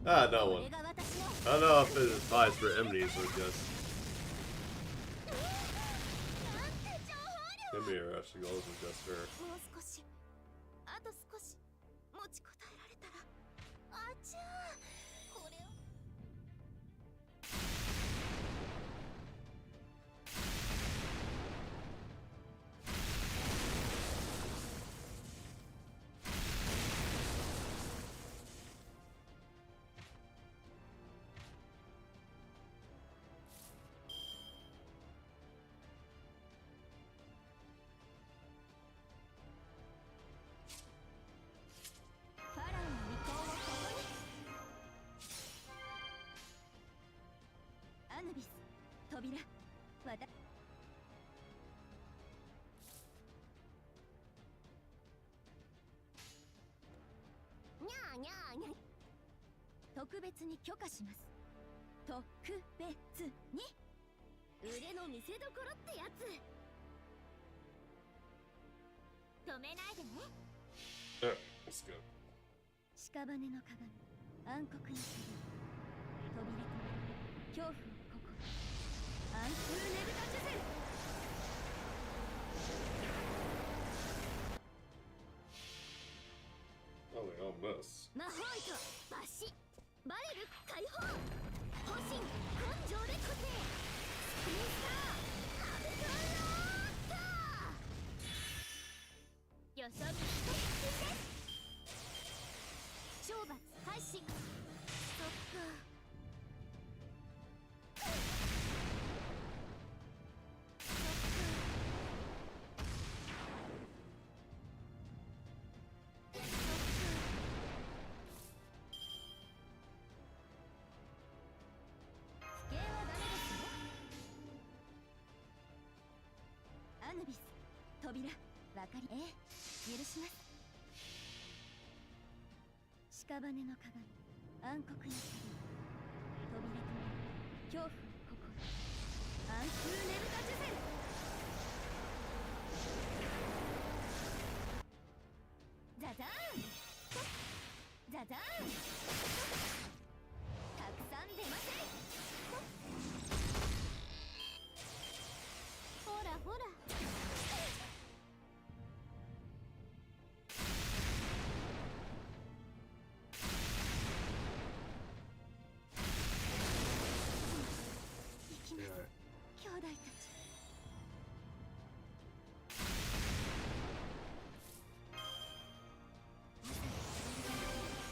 [SPEAKER 1] Ah, no
[SPEAKER 2] こ
[SPEAKER 1] one.
[SPEAKER 2] れが私の
[SPEAKER 1] I don't know if it applies for enemies or just
[SPEAKER 2] なんて情報量。
[SPEAKER 1] Emi or actually goes with just her.
[SPEAKER 2] もう少し、あと少し持ちこたえられたら。あちゃー、これをファラオの意向をここに。アヌビス扉わたにゃーにゃーにゃー。特別に許可します。特別に腕の見せ所ってやつ。止めないでね。
[SPEAKER 1] Yeah, let's go.
[SPEAKER 2] 屍の鏡、暗黒の鏡、扉と恐怖の心、暗空ねぶた術。
[SPEAKER 1] Oh, they all miss.
[SPEAKER 2] 魔法糸抜歯バレル解放方針根性で固定スクリーンスターアブトロート。よそ見一つです。懲罰開始。そっか。アヌビス扉わかり許します。屍の鏡暗黒の扉と恐怖を誇る暗空ねぶた呪戦ザザーンザザーンたくさん出ませんほらほら行きます兄弟たち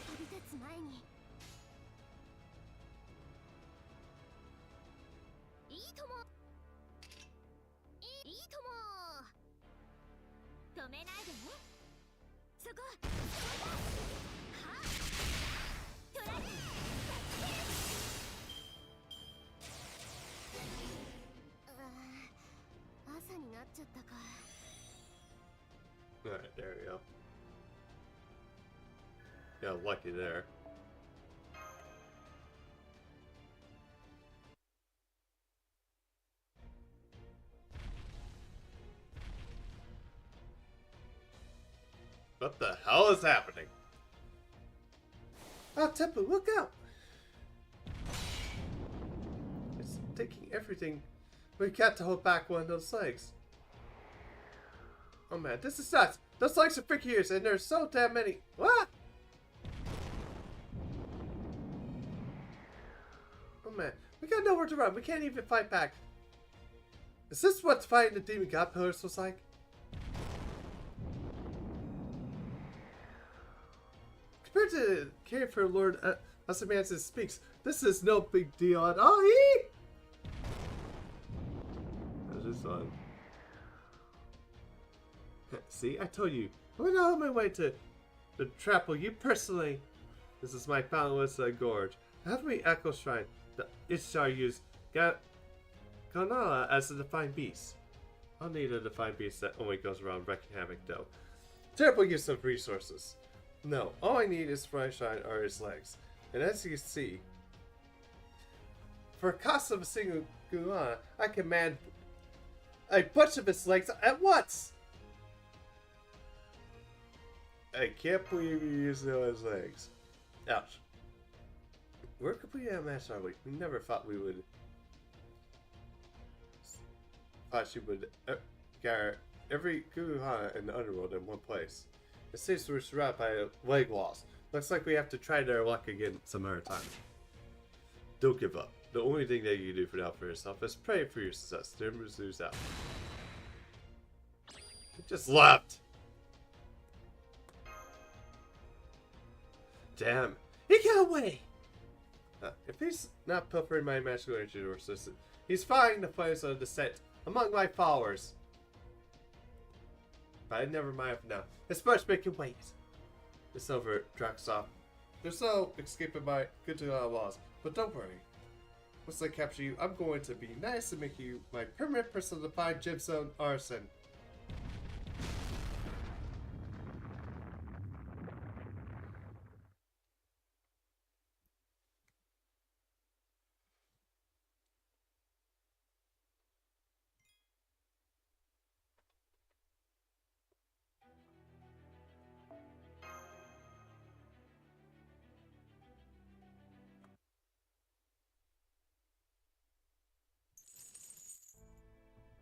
[SPEAKER 2] 飛び立つ前にいいともいいとも止めないでねそこは取られ朝になっちゃったか
[SPEAKER 1] Alright, there we go. Yeah, lucky there. What the hell is happening? Oh, Temple, look out! It's taking everything we got to hold back one of those legs. Oh man, this is nuts! Those legs are freaky years and there's so damn many. What? Oh man, we got nowhere to run. We can't even fight back. Is this what fighting the demon god pillars was like? Compared to caring for Lord Ozymandias speaks, this is no big deal at all. That was just fun. See, I told you. I went all my way to trample you personally. This is my boundless gorge. Have me Echo Shrine. The Ishtar used Kanala as a defined beast. I'll need a defined beast that only goes around wrecking havoc, though. Terrible use of resources. No, all I need is Fry Shine or his legs. And as you can see, for a cost of a single Gulana, I command a bunch of his legs at once! I can't believe you used his legs. Ouch. We're completely outmatched, are we? We never thought we would. Thought she would gather every Gulana in the underworld in one place. It seems we're surrounded by leg walls. Looks like we have to try their luck again some other time. Don't give up. The only thing that you can do for now for yourself is pray for your success. Never lose out. He just left. Damn. He got away. If he's not pilfering my magical energy resources, he's finding the place of descent among my followers. But I never mind for now. It's much making wait. It's over, Draxoff. There's no escaping my good laws. But don't worry. Once I capture you, I'm going to be nice and make you my permanent personified gemstone artisan.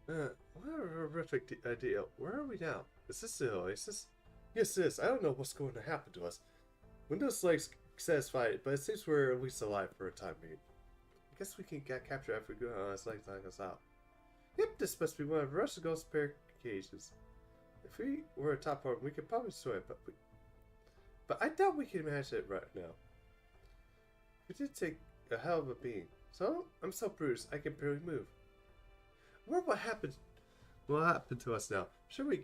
[SPEAKER 1] What a horrific idea. Where are we now? Is this the oasis? Yes, it is. I don't know what's going to happen to us. Windows legs satisfied, but it seems we're at least alive for a time being. I guess we can get captured after we go on his legs tying us out. Yep, this must be one of Russia's spare cages. If we were a top part, we could probably swim, but I doubt we can manage it right now. We did take a hell of a beating, so I'm so bruised I can barely move. I wonder what happened to us now. Sure, we're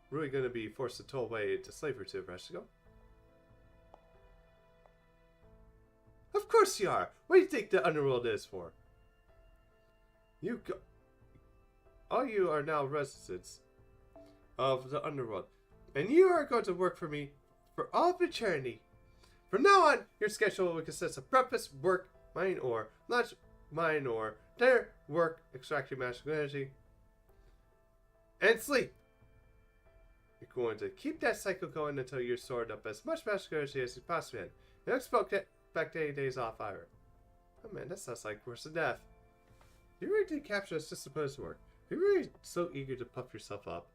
[SPEAKER 1] really going to be forced to tow away into slavery to Russia. Of course you are. What do you think the underworld is for? All you are now residents of the underworld, and you are going to work for me for all of eternity. From now on, your schedule will consist of breakfast, work, mining ore, lunch, mining ore, dinner, work, extracting magical energy, and sleep. You're going to keep that cycle going until you're stored up as much magical energy as you possibly can. You don't expect any days off either. Oh man, that sounds like worse than death. You really did capture us just supposed to work. You're really so eager to puff yourself up.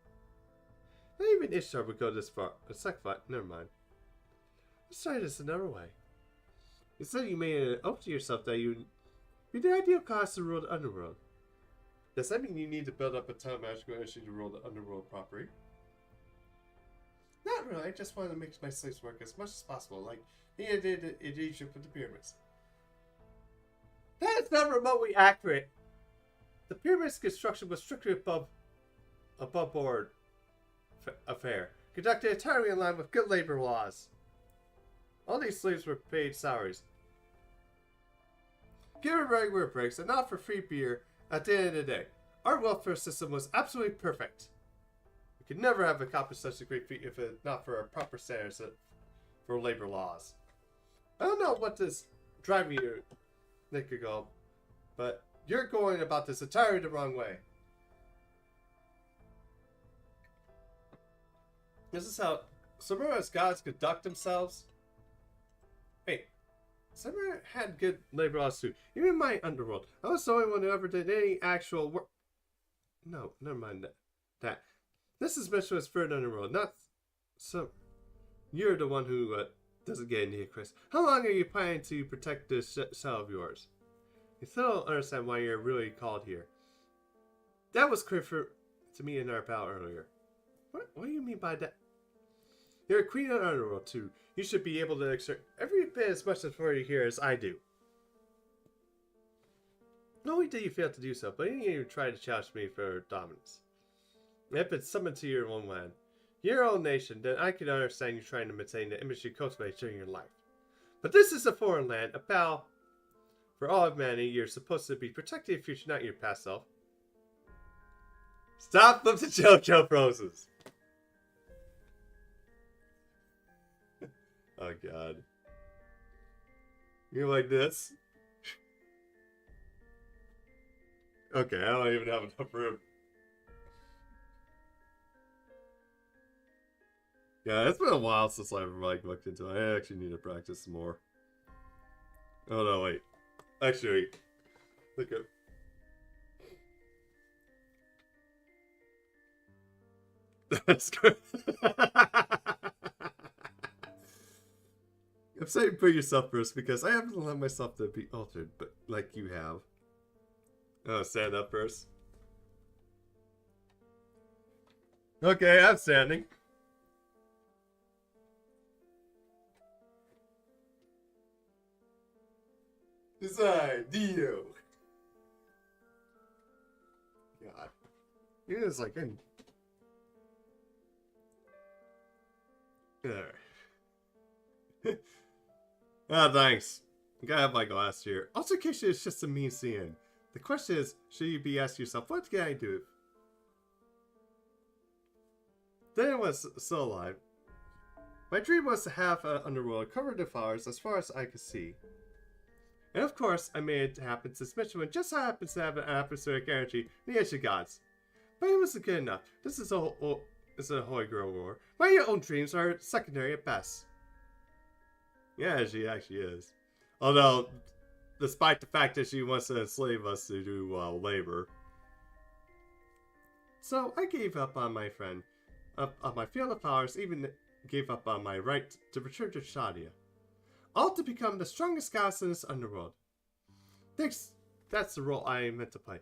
[SPEAKER 1] Not even Ishtar would go this far. A second, never mind. Let's try this another way. You said you made an oath to yourself that you'd be the ideal cause to rule the underworld. Does that mean you need to build up a ton of magical energy to rule the underworld properly? Not really, I just want to make my slaves work as much as possible, like they did in Egypt with the pyramids. That is not remotely accurate. The pyramid's construction was strictly above board affair, conducted entirely in line with good labor laws. All these slaves were paid salaries, given regular breaks, and not for free beer at the end of the day. Our welfare system was absolutely perfect. We could never have accomplished such a great feat if it not for our proper standards for labor laws. I don't know what this driving you, Nick could go, but you're going about this entirely the wrong way. This is how Samura's gods conduct themselves. Hey, Samura had good labor laws too. Even in my underworld, I was the only one who ever did any actual work. No, never mind that. This is Mishra's third underworld, not so. You're the one who doesn't get into it, Chris. How long are you planning to protect this cell of yours? You still don't understand why you're really called here. That was clear to me in our battle earlier. What do you mean by that? You're a queen of the underworld too. You should be able to exert every bit as much authority here as I do. Not only did you fail to do so, but you even tried to challenge me for dominance. If it's summoned to your own land, your own nation, then I can understand you trying to maintain the image you cultivated during your life. But this is a foreign land, a battle for all of humanity. You're supposed to be protecting your future, not your past self. Stop with the JoJo poses. Oh god. You're like this? Okay, I don't even have enough room. Yeah, it's been a while since I've looked into it. I actually need to practice some more. Oh no, wait. Actually, look at. That's good. I'm saying put yourself first because I haven't allowed myself to be altered, but like you have. Oh, stand up first. Okay, I'm standing. Design, Dio. God. You're just like in. Alright. Ah, thanks. I gotta have my glass here. Altercation is just a mean scene. The question is, should you be asking yourself, what can I do? Then I was still alive. My dream was to have an underworld covered in flowers as far as I could see. And of course, I made it happen since Michelin just happens to have an atmospheric energy in the edge of gods. But it wasn't good enough. This is a Holy Grail war. My own dreams are secondary at best. Yeah, she actually is. Although, despite the fact that she wants to enslave us to do labor. So, I gave up on my friend, on my field of flowers, even gave up on my right to return to Shadia. All to become the strongest goddess in this underworld. Thanks, that's the role I meant to play.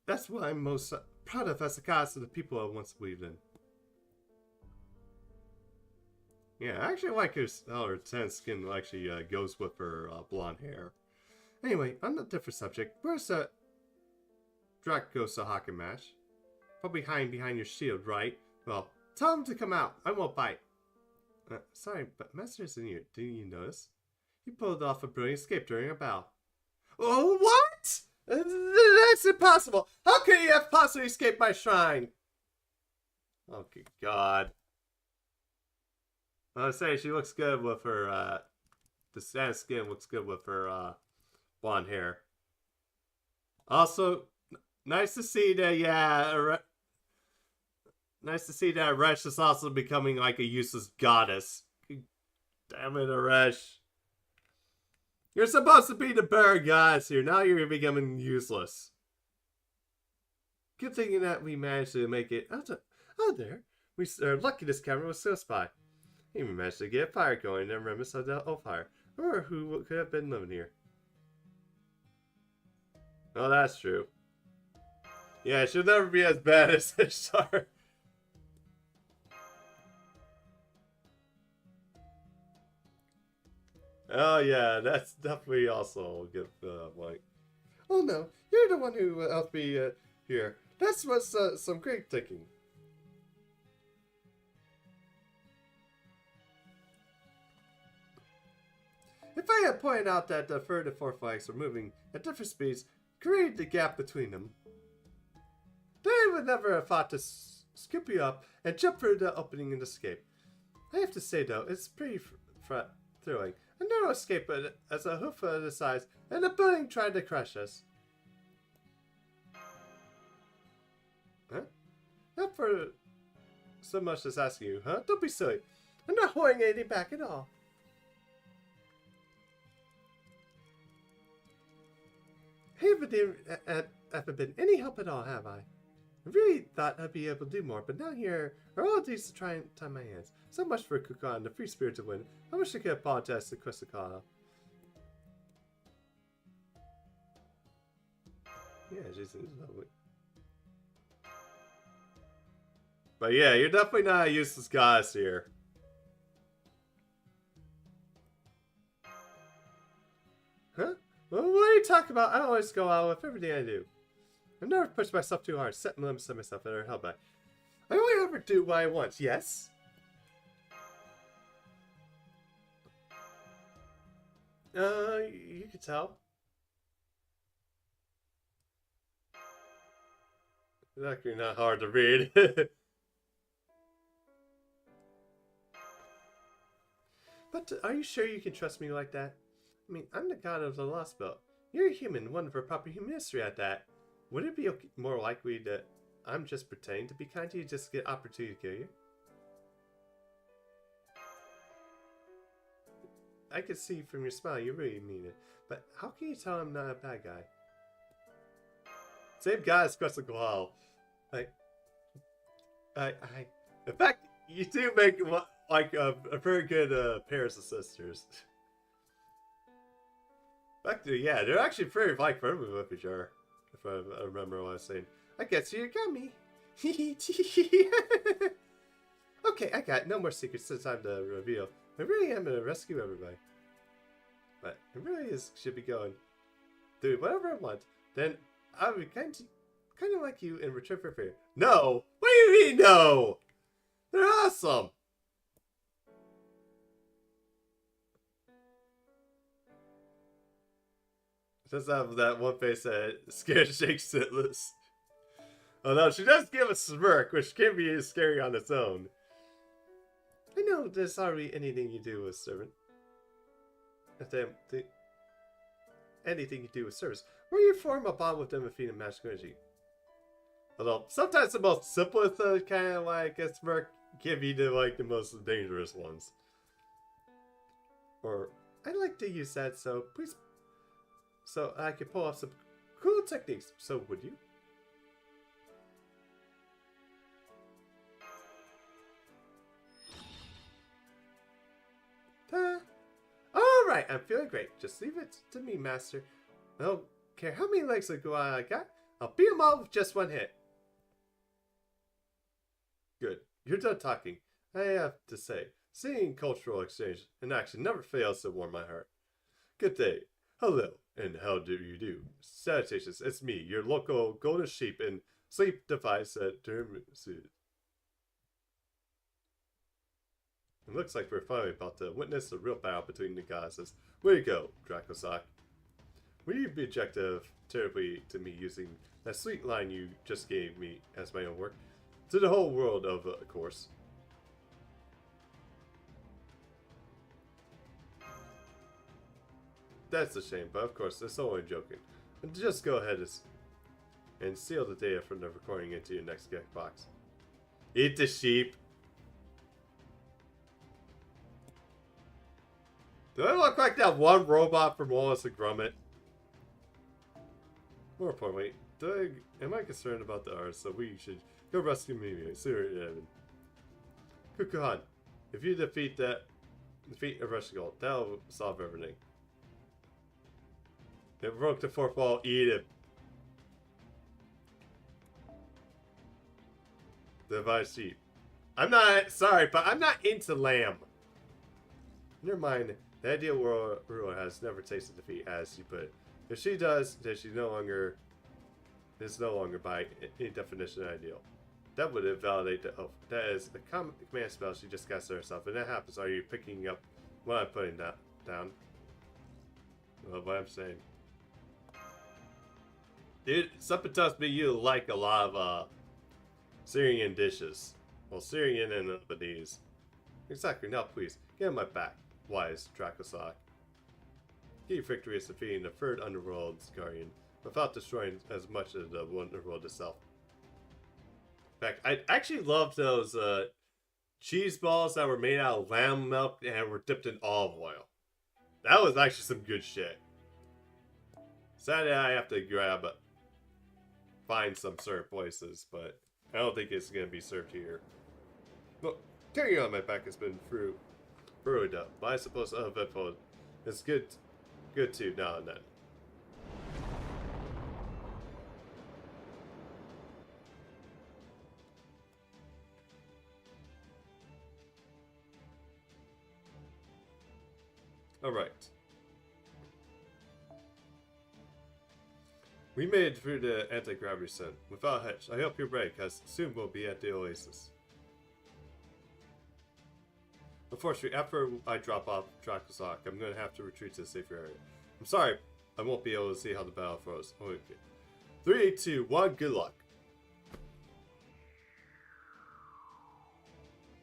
[SPEAKER 1] That's what I'm most proud of as a goddess of the people I once believed in. Yeah, I actually like how her tan skin actually goes with her blonde hair. Anyway, on a different subject, where's the Dracosa hockey match? Probably hiding behind your shield, right? Well, tell him to come out. I won't bite. Sorry, but Master isn't here. Didn't you notice? He pulled off a brilliant escape during a battle. Oh, what? That's impossible. How could he have possibly escaped my shrine? Oh, good God. I was saying she looks good with her the sand skin looks good with her blonde hair. Also, nice to see that. Yeah, nice to see that Aresh is also becoming like a useless goddess. Damn it, Aresh. You're supposed to be the better goddess here. Now you're becoming useless. Good thing that we managed to make it out there. We are lucky this camera was so spy. We managed to get a fire going and remiss of the old fire. Or who could have been living here. Oh, that's true. Yeah, she'll never be as bad as Ishtar. Oh yeah, that's definitely also a good like. Oh no, you're the one who helped me here. That was some great thinking. If I had pointed out that the third and fourth flags were moving at different speeds, created the gap between them, they would never have thought to scoop you up and jump through the opening and escape. I have to say though, it's pretty thrilling. A narrow escape as a hoof of the size, and a building tried to crush us. Huh? Not for so much as asking you, huh? Don't be silly. I'm not holding anything back at all. I haven't been any help at all, have I? I really thought I'd be able to do more, but now here are all these to try and tie my hands. So much for Kukan and the free spirit to win. I wish I could apologize to Kusakana. Yeah, she's lovely. But yeah, you're definitely not a useless goddess here. Huh? Well, what are you talking about? I always go out with everything I do. I've never pushed myself too hard, setting limits to myself that are held back. I only ever do what I want, yes? You can tell. It's actually not hard to read. But are you sure you can trust me like that? I mean, I'm the god of the Lostbelt. You're a human, one for proper human history at that. Would it be more likely that I'm just pretending to be kind to you just to get opportunity to kill you? I can see from your smile you really mean it. But how can you tell I'm not a bad guy? Same guy as Quetzalcoatl. In fact, you do make like a very good pairs of sisters. Actually, yeah, they're actually very like friendly with each other. If I remember what I was saying. I guess you got me. Okay, I got no more secrets. It's time to reveal. I really am gonna rescue everybody. But it really should be going. Do whatever I want. Then I'll be kind of like you in return for favor. No! What do you mean no? They're awesome! Does have that one face that scared shakes shitless. Oh no, she does give a smirk, which can be scary on its own. I know there's hardly anything you do with servant. Anything you do with service, where you form a bond with them and feed them magical energy. Although sometimes the most simplest kind of like a smirk can be the most dangerous ones. Or I like to use that, so please. So I can pull off some cool techniques. So would you? Alright, I'm feeling great. Just leave it to me, master. I don't care how many legs of Goa I got. I'll beat them all with just one hit. Good. You're done talking. I have to say, seeing cultural exchange in action never fails to warm my heart. Good day. Hello. And how do you do? Salutations, it's me, your local golden sheep and sleep device at Dermsuit. It looks like we're finally about to witness a real battle between the goddesses. Way to go, Dracosak. Will you be objective terribly to me using that sweet line you just gave me as my own work? To the whole world, of course. That's a shame, but of course, it's only joking. And just go ahead and seal the data from the recording into your next gift box. Eat the sheep. Do I look like that one robot from Wallace and Gromit? More importantly, am I concerned about the R's, so we should go rescue Mimi. Kukuhan, if you defeat a rush goal, that'll solve everything. It broke the fourth wall, eat it. Device sheep. I'm not sorry, but I'm not into lamb. Never mind. The ideal ruler has never tasted defeat, as she put it. If she does, then she is no longer by any definition ideal. That would invalidate the oath. That is a command spell she just cast herself, and that happens. Are you picking up what I'm putting down? Well, what I'm saying. Dude, something tells me you like a lot of Syrian dishes. Well, Syrian and Lebanese. Exactly. Now, please, get on my back, wise Dracosoc. Key victory is defeating the third underworld's guardian without destroying as much of the underworld itself. In fact, I actually love those cheese balls that were made out of lamb milk and were dipped in olive oil. That was actually some good shit. Sadly, I have to find some certain places, but I don't think it's going to be served here. But carrying on my back has been brewed up, but I suppose uneventful is good too now and then. Alright. We made it through the anti-gravity zone without a hitch. I hope you're ready, because soon we'll be at the oasis. Unfortunately, after I drop off Dracosoc, I'm going to have to retreat to a safer area. I'm sorry, I won't be able to see how the battle throws. Okay. 3, 2, 1, good luck.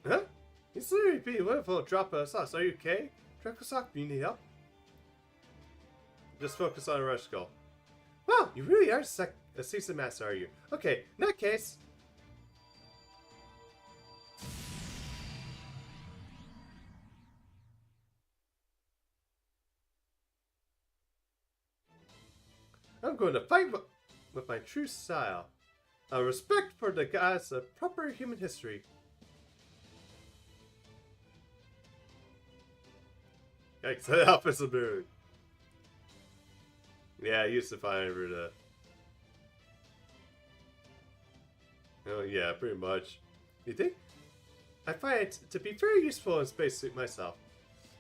[SPEAKER 1] Huh? You literally be wonderful drop of sauce. Are you okay? Dracosoc, do you need help? Just focus on a rush goal. Wow, you really are a seasoned master, are you? Okay, in that case. I'm going to fight with my true style. A respect for the gods of proper human history. Yikes, that outfit's a mood. Yeah, I used to find her to... Oh yeah, pretty much. You think? I find it to be very useful in spacesuit myself.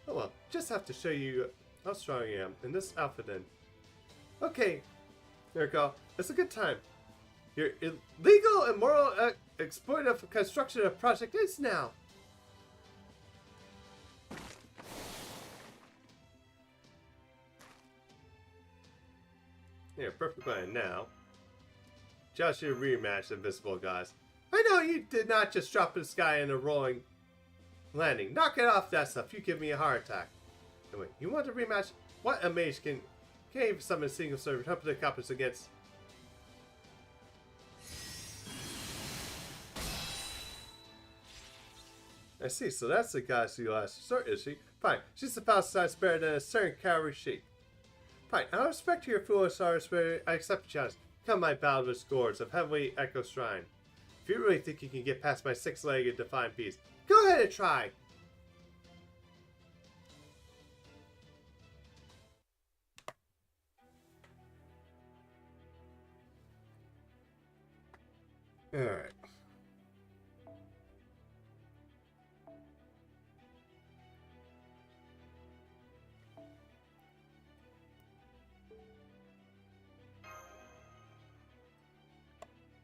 [SPEAKER 1] Oh well, just have to show you how strong I am in this outfit then. Okay, there we go. It's a good time. Your illegal, immoral, exploitative construction of project is now. Here, perfect plan now. Just your rematch, invisible guys. I know you did not just drop in the sky in a rolling landing. Knock it off that stuff. You give me a heart attack. Anyway, you want a rematch? What a mage can even summon a single servant help the coppers against? I see, so that's the goddess you last resort, is she? Fine, she's a thousand times better than a certain cowrie sheep. Fine, out of respect to your foolish artist spirit, I accept the challenge. Come my boundless gorge of heavenly echo shrine. If you really think you can get past my six-legged divine beast, go ahead and try! Alright.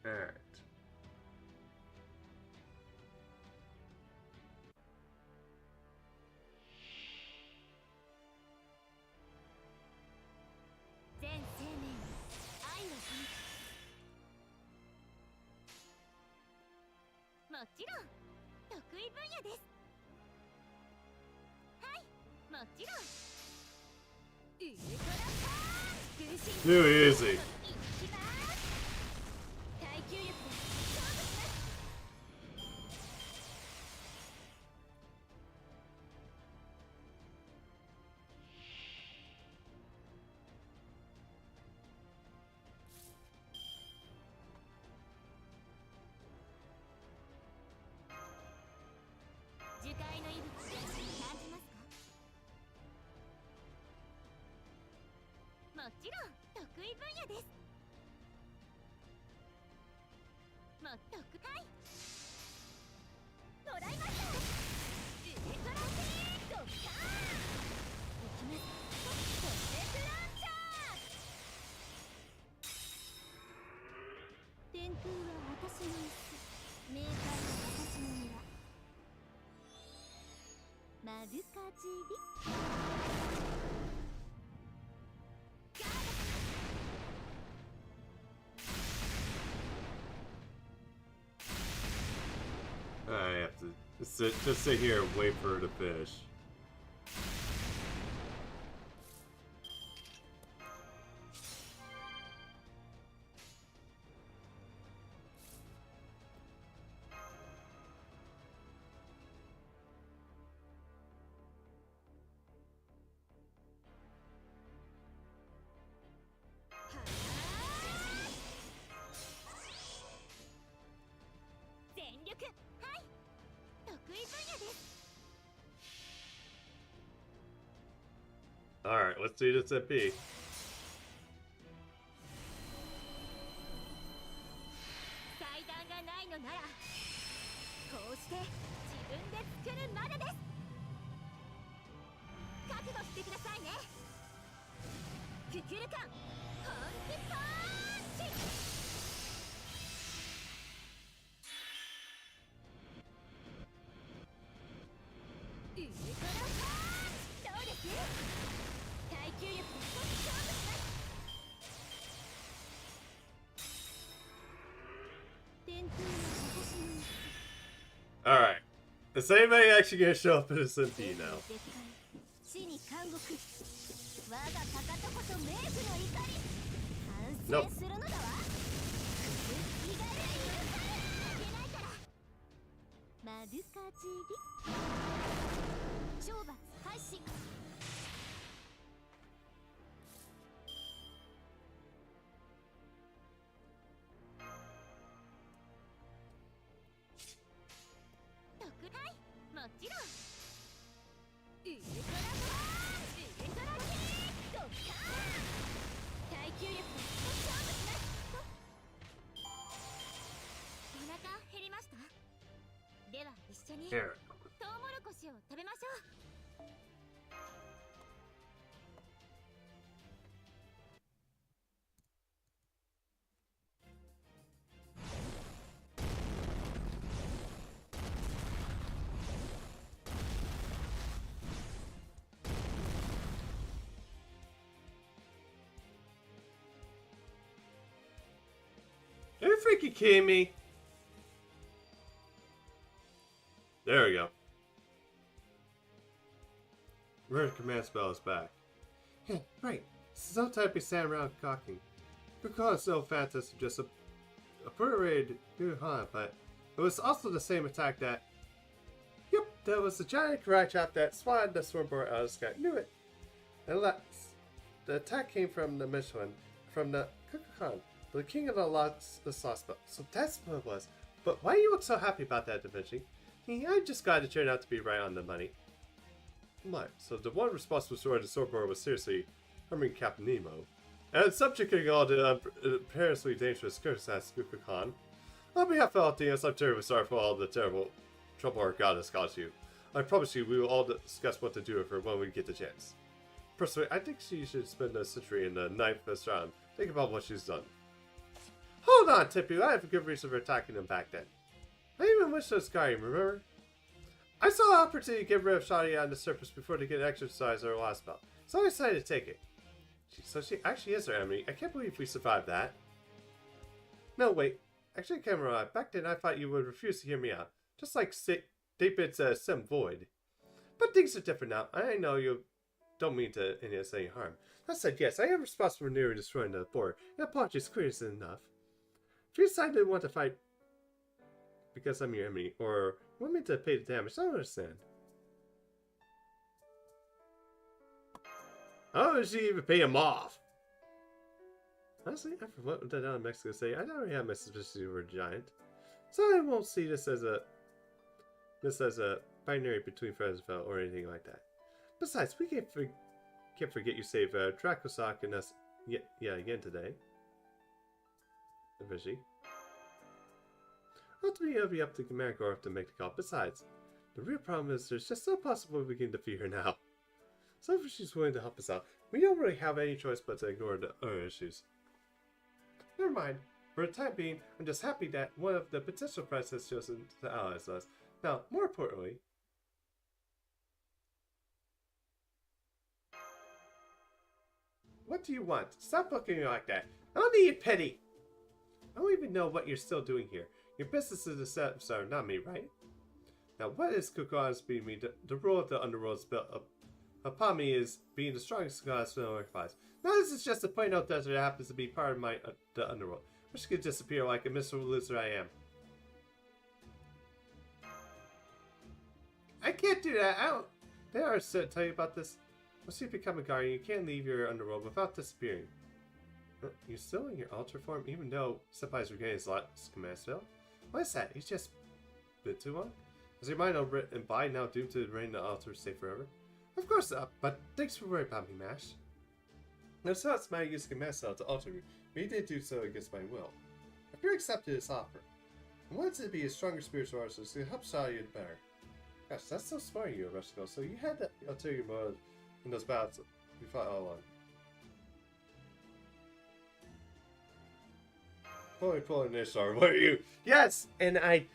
[SPEAKER 1] Alright. Too easy. I have to just sit here and wait for her to fish. Alright, let's do this at B. Alright. Is anybody actually gonna show up in a SMP now? Nope. Here. Are you freaking kidding me? There we go. Rare command spell is back. Yeah, right. So type of sand around cocking. Could call it so fantastic, just a parade hunt, but it was also the same attack that. Yep, that was the giant karate chop that swatted the swordboard out of the sky. Knew it. And the attack came from the Michelin, from the Kukulkan, the king of the Lostbelt. So that's what it was. But why do you look so happy about that, Da Vinci? I just got it turned out to be right on the money. My, so the one responsible for the swordboard was seriously harming Captain Nemo, and subjugating all the apparently dangerous skirts at Kukulkan. On behalf of all things, I'm terribly sorry for all the terrible trouble our goddess caused you. I promise you we will all discuss what to do with her when we get the chance. Personally, I think she should spend a century in the 9th round. Think about what she's done. Hold on, Tipu, I have a good reason for attacking them back then. I even wish those Skyrim, remember? I saw an opportunity to get rid of Shadi on the surface before they could exercise their Lostbelt, so I decided to take it. So she actually is our enemy. I can't believe we survived that. No, wait. Actually, Cameron, back then I thought you would refuse to hear me out, just like David's Sim Void. But things are different now. I know you don't mean to any harm. That said, yes, I am responsible for nearly destroying the board, and apologies clear is enough. If you decide to want to fight because I'm your enemy, or want me to pay the damage, I don't understand. How did she even pay him off? Honestly, after what the down in Mexico say, I already have my suspicions you were a giant. So I won't see this as a binary between Fresnel or anything like that. Besides, we can't forget you saved Dracosak and us again today. Fishy. Ultimately, it'll be up to Marigorf to make the call. Besides, the real problem is there's just no possible we can defeat her now. So if she's willing to help us out, we don't really have any choice but to ignore the other issues. Never mind. For the time being, I'm just happy that one of the potential friends has chosen to allies us. Now, more importantly, what do you want? Stop looking at me like that. I don't need pity. I don't even know what you're still doing here. Your business is the Star, not me, right? Now, what is Kukulkan's beating me? The rule of the underworld is built upon me is being the strongest god still occupies. Now, this is just a plain old desert that happens to be part of my the underworld, which could disappear like a miserable loser I am. I can't do that. I don't. They are to tell you about this. Once you become a guardian, you can't leave your underworld without disappearing. You're still in your altar form, even though Senpai's regained his last command spell? Why is that? He's just a bit too long? Is your mind over and by now doomed to reign the altar stay forever? Of course not, but thanks for worrying about me, Mash. Now, it's not my use command spell to alter me, but he did do so against my will. If you accepted his offer, I wanted to be a stronger spiritual artist to help Shaw you better. Gosh, that's so smart of you, Rushko. So you had that ulterior motive in those battles we fought all along. Pulling this, or what are you? Yes, and I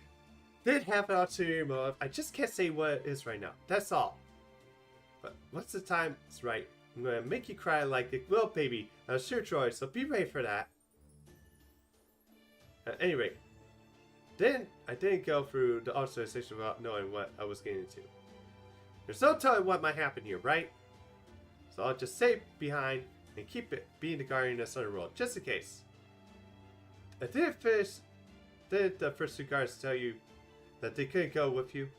[SPEAKER 1] did have an ulterior motive. I just can't say what it is right now. That's all. But once the time is right, I'm gonna make you cry like a little baby. I'm sure, Troy. So be ready for that. At any rate, then I didn't go through the authorization without knowing what I was getting into. There's no telling what might happen here, right? So I'll just stay behind and keep it being the guardian of the underworld, just in case. I didn't finish. Did the first two guards tell you that they couldn't go with you?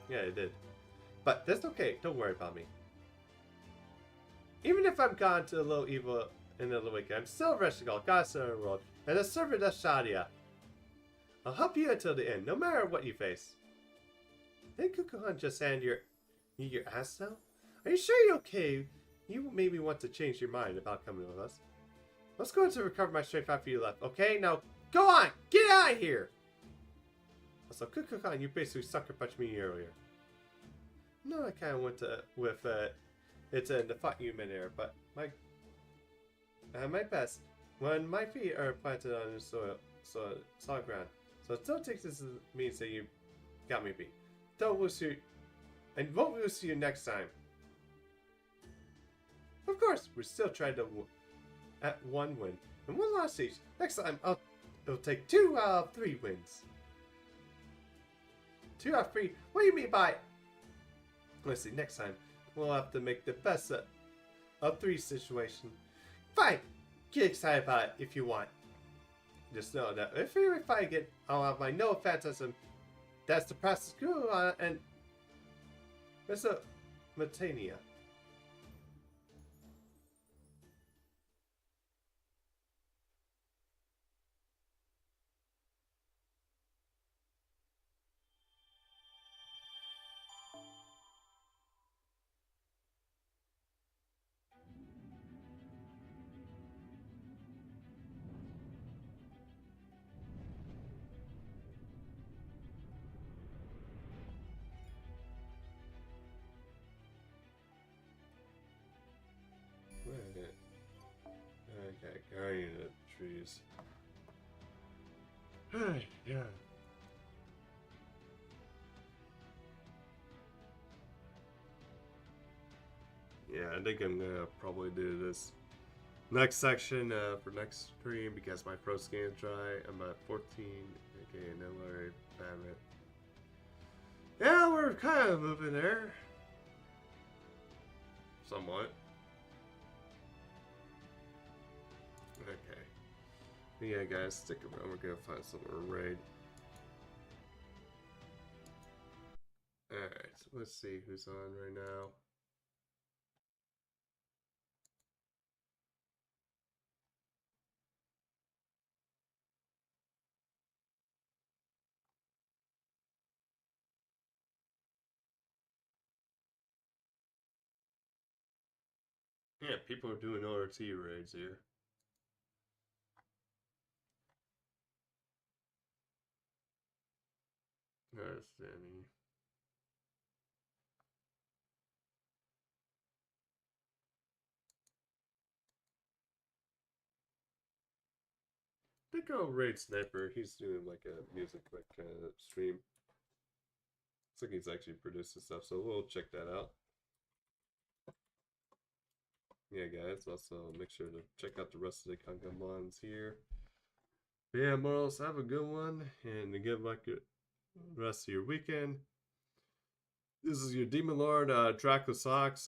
[SPEAKER 1] Yeah, they did. But that's okay. Don't worry about me. Even if I'm gone to the little evil in the wicked, I'm still Reshigal, goddess of the world, and a servant of Shadia. I'll help you until the end, no matter what you face. Did Kukulkan just hand your ass now? Are you sure you're okay? You maybe want to change your mind about coming with us. Let's go to recover my strength after you left, okay? Now, go on! Get out of here! Also, Kukulkan, you basically sucker punched me earlier. No, I kind of went to with it's the fight you midair, but my best when my feet are planted on the solid ground. So don't take this as means that you got me beat. Don't lose you, and won't lose you next time. Of course, we're still trying to at one win and one loss each. Next time, it'll take 2 out of 3 wins. 2 out of 3? What do you mean by? Let's see. Next time, we'll have to make the best of 3 situation. Fine. Get excited about it if you want. Just know that if I get, I'll have my no phantasm. That's the process and Mesopotamia. Okay, guardian of trees. Yeah. Yeah, I think I'm gonna probably do this next section for next stream because my pro scan's dry. I'm at 14. Okay, no worry, damn it. Yeah, we're kind of moving there. somewhat. Okay. But yeah, guys, stick around. We're gonna find somewhere to raid. Alright, so let's see who's on right now. Yeah, people are doing RT raids here. That's Danny. I think I'll raid Sniper. He's doing like a music stream. Looks like he's actually producing stuff, so we'll check that out. Yeah, guys, also make sure to check out the rest of the Kangamons here. But yeah, morals, have a good one, and to get like the rest of your weekend. This is your Demon Lord, Dracula Socks.